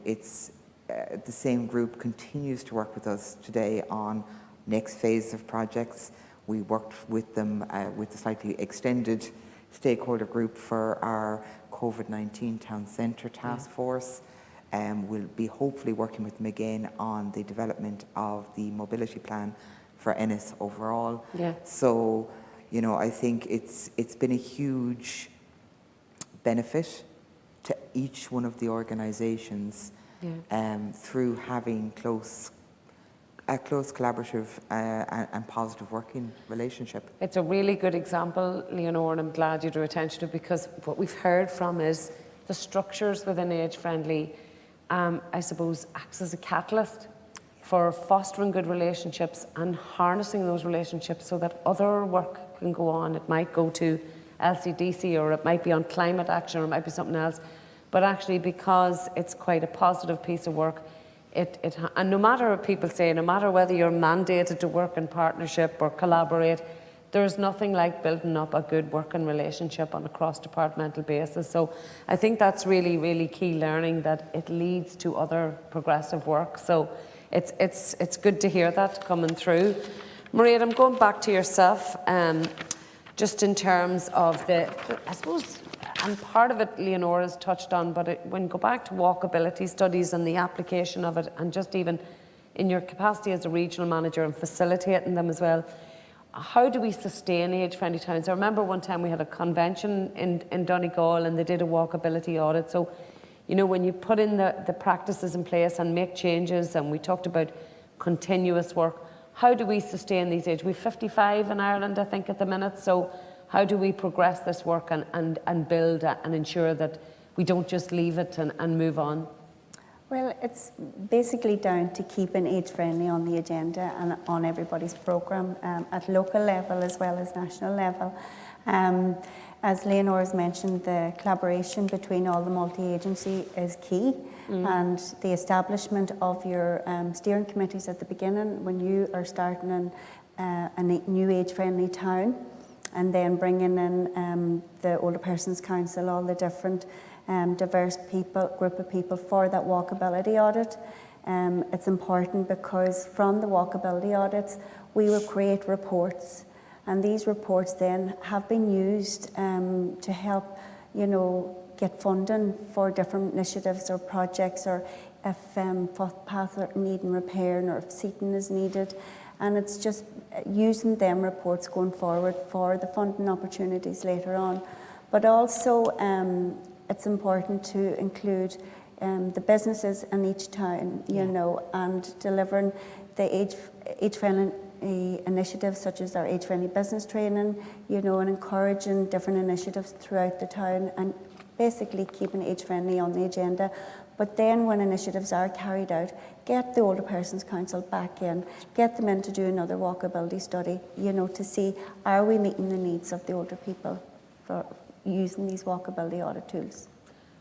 F: it's the same group continues to work with us today on next phase of projects. We worked with them with a slightly extended stakeholder group for our COVID-19 Town Centre Task Force. We'll be hopefully working with them again on the development of the mobility plan for Ennis overall. So, I think it's been a huge benefit to each one of the organisations through having a close collaborative and positive working relationship.
A: It's a really good example, Leonore, and I'm glad you drew attention to it, because what we've heard from is the structures within age-friendly, I suppose, acts as a catalyst for fostering good relationships and harnessing those relationships so that other work can go on. It might go to LCDC, or it might be on climate action, or it might be something else. But actually, because it's quite a positive piece of work, and no matter what people say, no matter whether you're mandated to work in partnership or collaborate, there's nothing like building up a good working relationship on a cross-departmental basis. So I think that's really, really key learning, that it leads to other progressive work. So it's good to hear that coming through. Maria, I'm going back to yourself, just in terms of I suppose, and part of it Leonore has touched on, but when you go back to walkability studies and the application of it, and just even in your capacity as a regional manager and facilitating them as well, how do we sustain age-friendly towns? I remember one time we had a convention in Donegal and they did a walkability audit. So, when you put in the practices in place and make changes, and we talked about continuous work, how do we sustain these age? We've 55 in Ireland, I think, at the minute. So how do we progress this work and build and ensure that we don't just leave it and move on?
O: Well, it's basically down to keeping age-friendly on the agenda and on everybody's programme at local level as well as national level. As Leonore has mentioned, the collaboration between all the multi-agency is key, and the establishment of your steering committees at the beginning when you are starting a new age-friendly town, and then bringing in the Older Persons Council, all the different diverse group of people for that walkability audit. It's important because from the walkability audits, we will create reports, and these reports then have been used to help, get funding for different initiatives or projects, or if footpaths are needing repairing or if seating is needed. and it's just using them reports going forward for the funding opportunities later on. But also it's important to include the businesses in each town, you know, and delivering the age-friendly initiatives such as our age-friendly business training, you know, and encouraging different initiatives throughout the town and basically keeping age-friendly on the agenda. But then when initiatives are carried out, get the Older Persons Council back in, get them in to do another walkability study, you know, to see are we meeting the needs of the older people for using these walkability audit tools.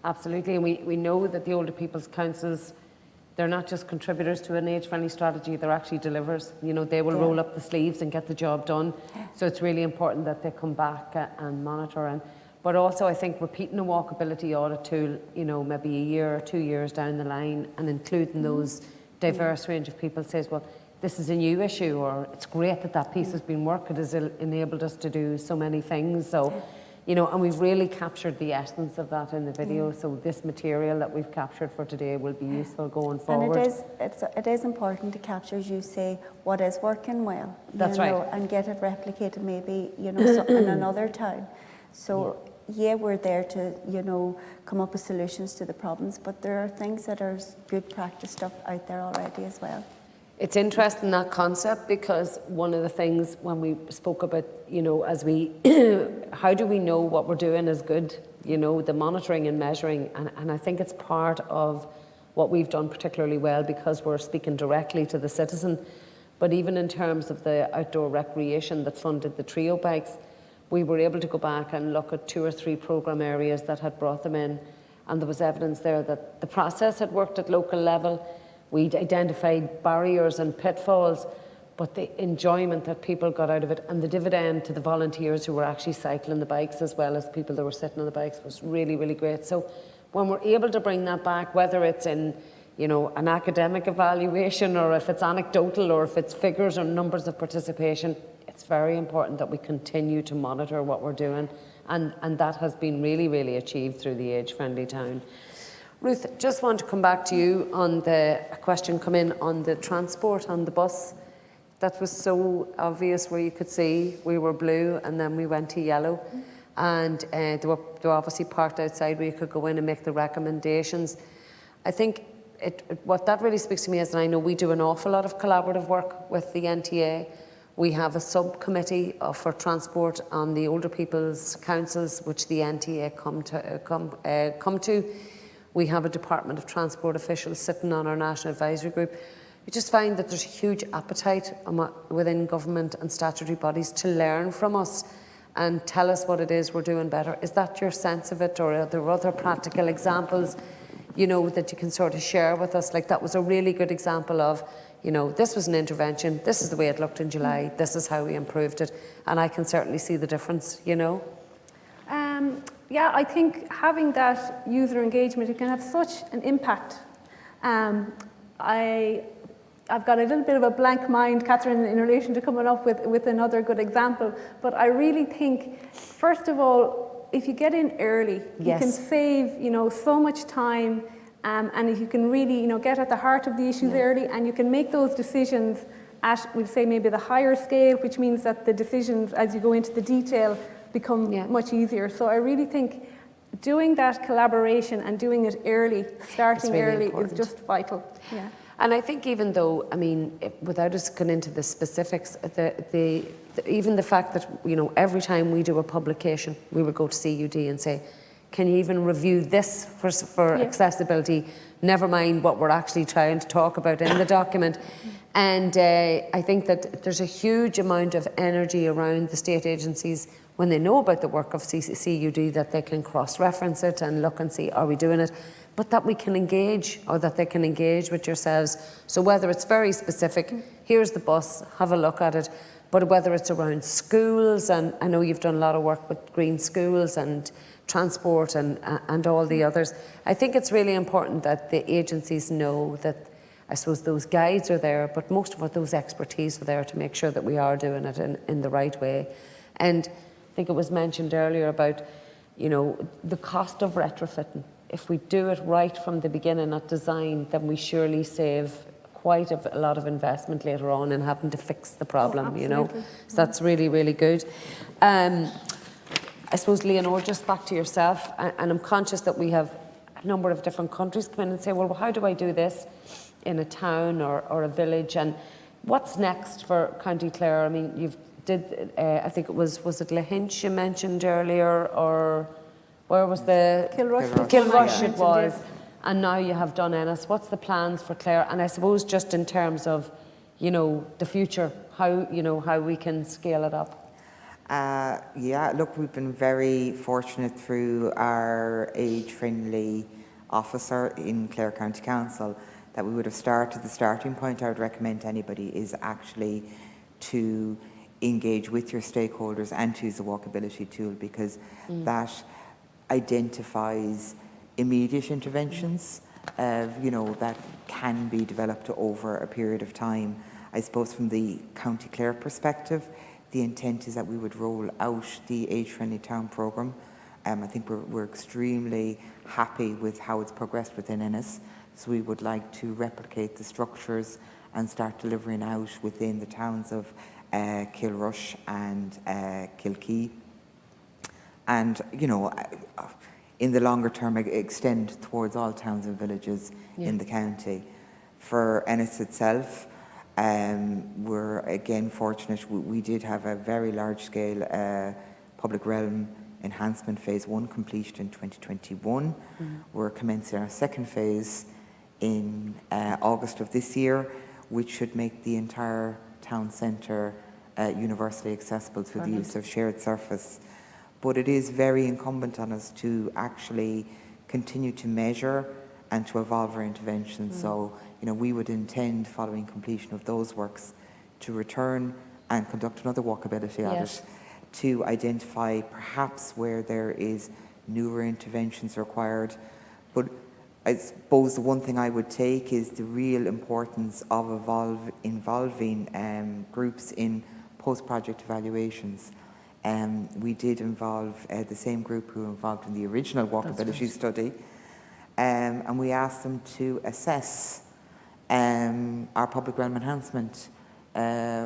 A: Absolutely, and we know that the Older People's Councils, they're not just contributors to an age-friendly strategy, they're actually delivers. You know, they will roll up the sleeves and get the job done. So it's really important that they come back and monitor. But also I think repeating a walkability audit tool, you know, maybe a year or 2 years down the line and including those diverse range of people says, well, this is a new issue, or it's great that that piece has been worked, it has enabled us to do so many things. So, you know, and we've really captured the essence of that in the video. So this material that we've captured for today will be useful going forward.
O: And it is important to capture, as you say, what is working well.
A: That's right.
O: And get it replicated maybe, you know, in another town. So yeah, we're there to, you know, come up with solutions to the problems, but there are things that are good practice stuff out there already as well.
A: It's interesting, that concept, because one of the things when we spoke about, you know, as we, how do we know what we're doing is good, you know, the monitoring and measuring, and I think it's part of what we've done particularly well because we're speaking directly to the citizen. But even in terms of the outdoor recreation that funded the trio bikes, we were able to go back and look at 2 or 3 programme areas that had brought them in, and there was evidence there that the process had worked at local level. We'd identified barriers and pitfalls, but the enjoyment that people got out of it and the dividend to the volunteers who were actually cycling the bikes as well as people that were sitting on the bikes was really, really great. So when we're able to bring that back, whether it's in, you know, an academic evaluation or if it's anecdotal or if it's figures or numbers of participation, it's very important that we continue to monitor what we're doing, and that has been really, really achieved through the Age-Friendly Town. Ruth, just want to come back to you on a question come in on the transport on the bus. That was so obvious where you could see we were blue and then we went to yellow, and they were obviously parked outside where you could go in and make the recommendations. I think what that really speaks to me is, and I know we do an awful lot of collaborative work with the NTA. We have a subcommittee for transport on the Older People's Councils, which the NTA come to. We have a Department of Transport officials sitting on our National Advisory Group. We just find that there's a huge appetite within government and statutory bodies to learn from us and tell us what it is we're doing better. Is that your sense of it, or are there other practical examples, you know, that you can sort of share with us? Like that was a really good example of, you know, this was an intervention, this is the way it looked in July, this is how we improved it, and I can certainly see the difference, you know.
R: Yeah, I think having that user engagement, it can have such an impact. I've got a little bit of a blank mind, Catherine, in relation to coming up with another good example, but I really think, first of all, if you get in early, you can save, you know, so much time, and if you can really, you know, get at the heart of the issues early, and you can make those decisions at, we'll say, maybe the higher scale, which means that the decisions, as you go into the detail, become much easier. So I really think doing that collaboration and doing it early, starting really early, important. Is just vital. Yeah.
A: And I think even though, I mean, without us going into the specifics, even the fact that, you know, every time we do a publication, we would go to CUD and say, can you even review this for accessibility, never mind what we're actually trying to talk about in the document. And I think that there's a huge amount of energy around the state agencies when they know about the work of CUD, that they can cross-reference it and look and see, are we doing it? But that we can engage, or that they can engage with yourselves. So whether it's very specific, here's the bus, have a look at it, but whether it's around schools, and I know you've done a lot of work with green schools and transport and all the others, I think it's really important that the agencies know that, I suppose, those guides are there, but most of those expertise are there to make sure that we are doing it in the right way. And I think it was mentioned earlier about, you know, the cost of retrofitting. If we do it right from the beginning at design, then we surely save quite a lot of investment later on in having to fix the problem, you know.
R: absolutely.
A: So that's really, really good. I suppose, Leonore, just back to yourself, and I'm conscious that we have a number of different countries come in and say, well, how do I do this in a town or a village? And what's next for County Clare? I mean, you've did, I think it was it Lahinch you mentioned earlier, or where was the...
R: Kilrush.
A: Kilrush it was. And now you have done Ennis. What's the plans for Clare? And I suppose just in terms of, you know, the future, how, you know, how we can scale it up.
F: Yeah, look, we've been very fortunate through our age-friendly officer in Clare County Council that we would have started. The starting point I would recommend to anybody is actually to engage with your stakeholders and to use the walkability tool, because that identifies immediate interventions, you know, that can be developed over a period of time. I suppose from the County Clare perspective, the intent is that we would roll out the Age-Friendly Town programme. I think we're extremely happy with how it's progressed within Ennis, so we would like to replicate the structures and start delivering out within the towns of Kilrush and Kilkee. And, you know, in the longer term, extend towards all towns and villages in the county. For Ennis itself, we're again fortunate. We did have a very large-scale public realm enhancement phase 1 completed in 2021. We're commencing our second phase in August of this year, which should make the entire town centre universally accessible through the use of shared surface. But it is very incumbent on us to actually continue to measure and to evolve our interventions. So, you know, we would intend, following completion of those works, to return and conduct another walkability audit to identify perhaps where there is newer interventions required. But I suppose the one thing I would take is the real importance of involving groups in post-project evaluations. We did involve the same group who were involved in the original walkability study, and we asked them to assess our public realm enhancement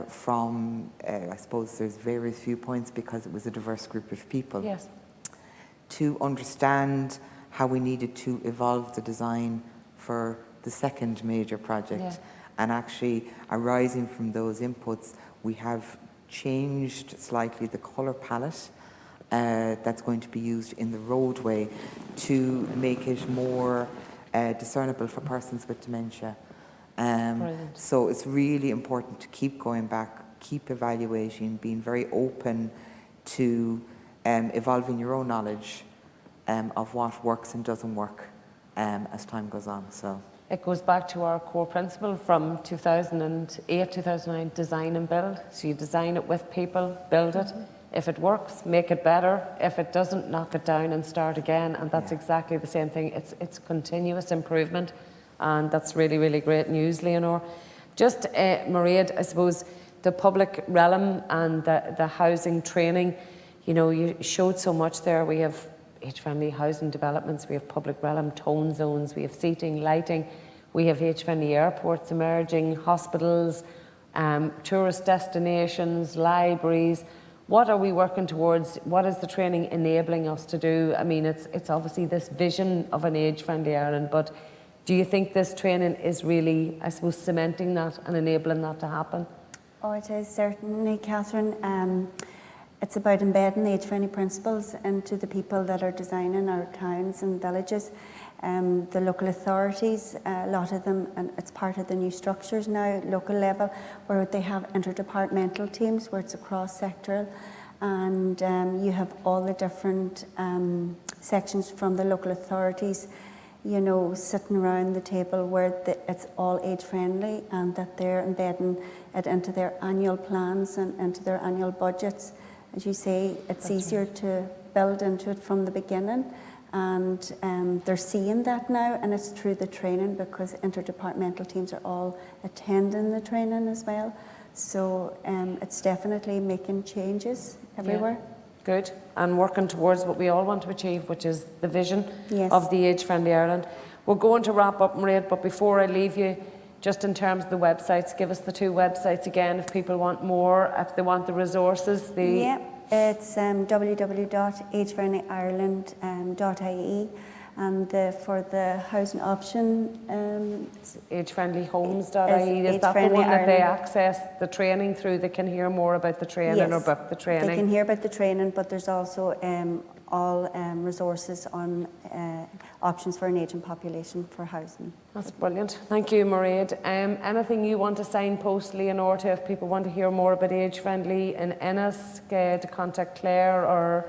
F: from, I suppose there's various viewpoints because it was a diverse group of people, to understand how we needed to evolve the design for the second major project. And actually, arising from those inputs, we have changed slightly the colour palette that's going to be used in the roadway to make it more discernible for persons with dementia. So it's really important to keep going back, keep evaluating, being very open to evolving your own knowledge of what works and doesn't work as time goes on. So
A: it goes back to our core principle from 2008, 2009, design and build. So you design it with people, build it. If it works, make it better. If it doesn't, knock it down and start again. And that's exactly the same thing. It's continuous improvement. And that's really, really great news, Leonore. Just, Mairead, I suppose the public realm and the housing training, you know, you showed so much there. We have age-friendly housing developments, we have public realm tone zones, we have seating, lighting, we have age-friendly airports emerging, hospitals, tourist destinations, libraries. What are we working towards? What is the training enabling us to do? I mean, it's obviously this vision of an age-friendly Ireland, but do you think this training is really, I suppose, cementing that and enabling that to happen?
O: Oh, it is certainly, Catherine. It's about embedding the age-friendly principles into the people that are designing our towns and villages. The local authorities, a lot of them, and it's part of the new structures now, local level, where they have interdepartmental teams where it's cross-sectoral, and you have all the different sections from the local authorities, you know, sitting around the table where it's all age-friendly and that they're embedding it into their annual plans and into their annual budgets. As you say, it's easier to build into it from the beginning, and they're seeing that now, and it's through the training because interdepartmental teams are all attending the training as well. So it's definitely making changes everywhere.
A: Yeah. Good, and working towards what we all want to achieve, which is the vision of the age-friendly Ireland. We're going to wrap up, Mairead, but before I leave you, Just in terms of the websites, give us the 2 websites again if people want more, if they want the resources.
O: Yeah, it's www.agefriendlyireland.ie, and for the housing option,
A: agefriendlyhomes.ie. Is that the one that they access the training through? They can hear more about the training, or about the training?
O: They can hear about the training, but there's also all resources on options for an ageing population for housing.
A: That's brilliant. Thank you, Mairead. Anything you want to signpost, Leonore, to if people want to hear more about Age Friendly in Ennis, to contact Claire, or?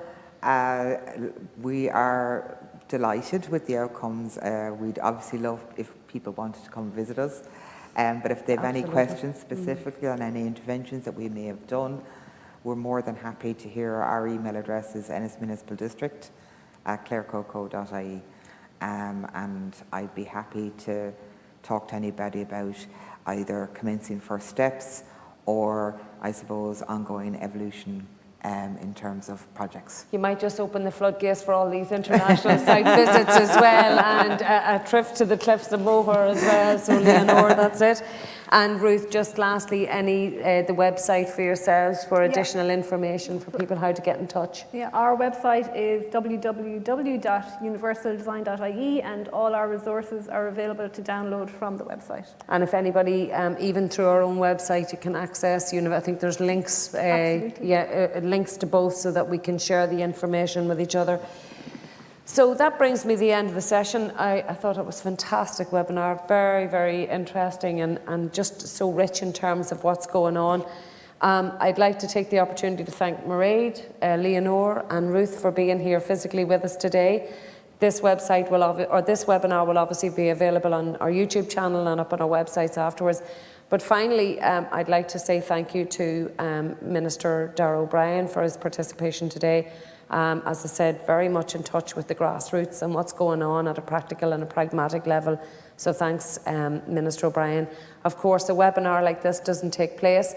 F: We are delighted with the outcomes. We'd obviously love if people wanted to come visit us, but if they have any questions specifically on any interventions that we may have done, we're more than happy to hear. Our email address is ennismunicipaldistrict@clarecoco.ie, and I'd be happy to talk to anybody about either commencing first steps or, I suppose, ongoing evolution in terms of projects.
A: You might just open the floodgates for all these international site visits as well, and a trip to the Cliffs of Moher as well. So Leonore, that's it. And Ruth, just lastly, the website for yourselves for additional information for people how to get in touch.
R: Yeah, our website is www.universaldesign.ie, and all our resources are available to download from the website.
A: And if anybody, even through our own website, you can access, I think there's links, links to both, so that we can share the information with each other. So that brings me to the end of the session. I thought it was a fantastic webinar, very, very interesting, and just so rich in terms of what's going on. I'd like to take the opportunity to thank Mairead, Leonore and Ruth for being here physically with us today. This website this webinar will obviously be available on our YouTube channel and up on our websites afterwards. But finally, I'd like to say thank you to Minister Darragh O'Brien for his participation today. As I said, very much in touch with the grassroots and what's going on at a practical and a pragmatic level. So thanks, Minister O'Brien. Of course, a webinar like this doesn't take place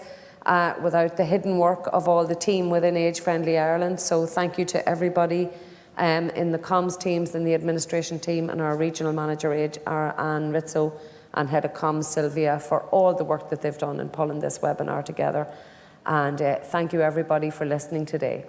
A: without the hidden work of all the team within Age Friendly Ireland. So thank you to everybody in the comms teams and the administration team, and our regional manager, Anne Rizzo, and head of comms, Sylvia, for all the work that they've done in pulling this webinar together. And thank you, everybody, for listening today.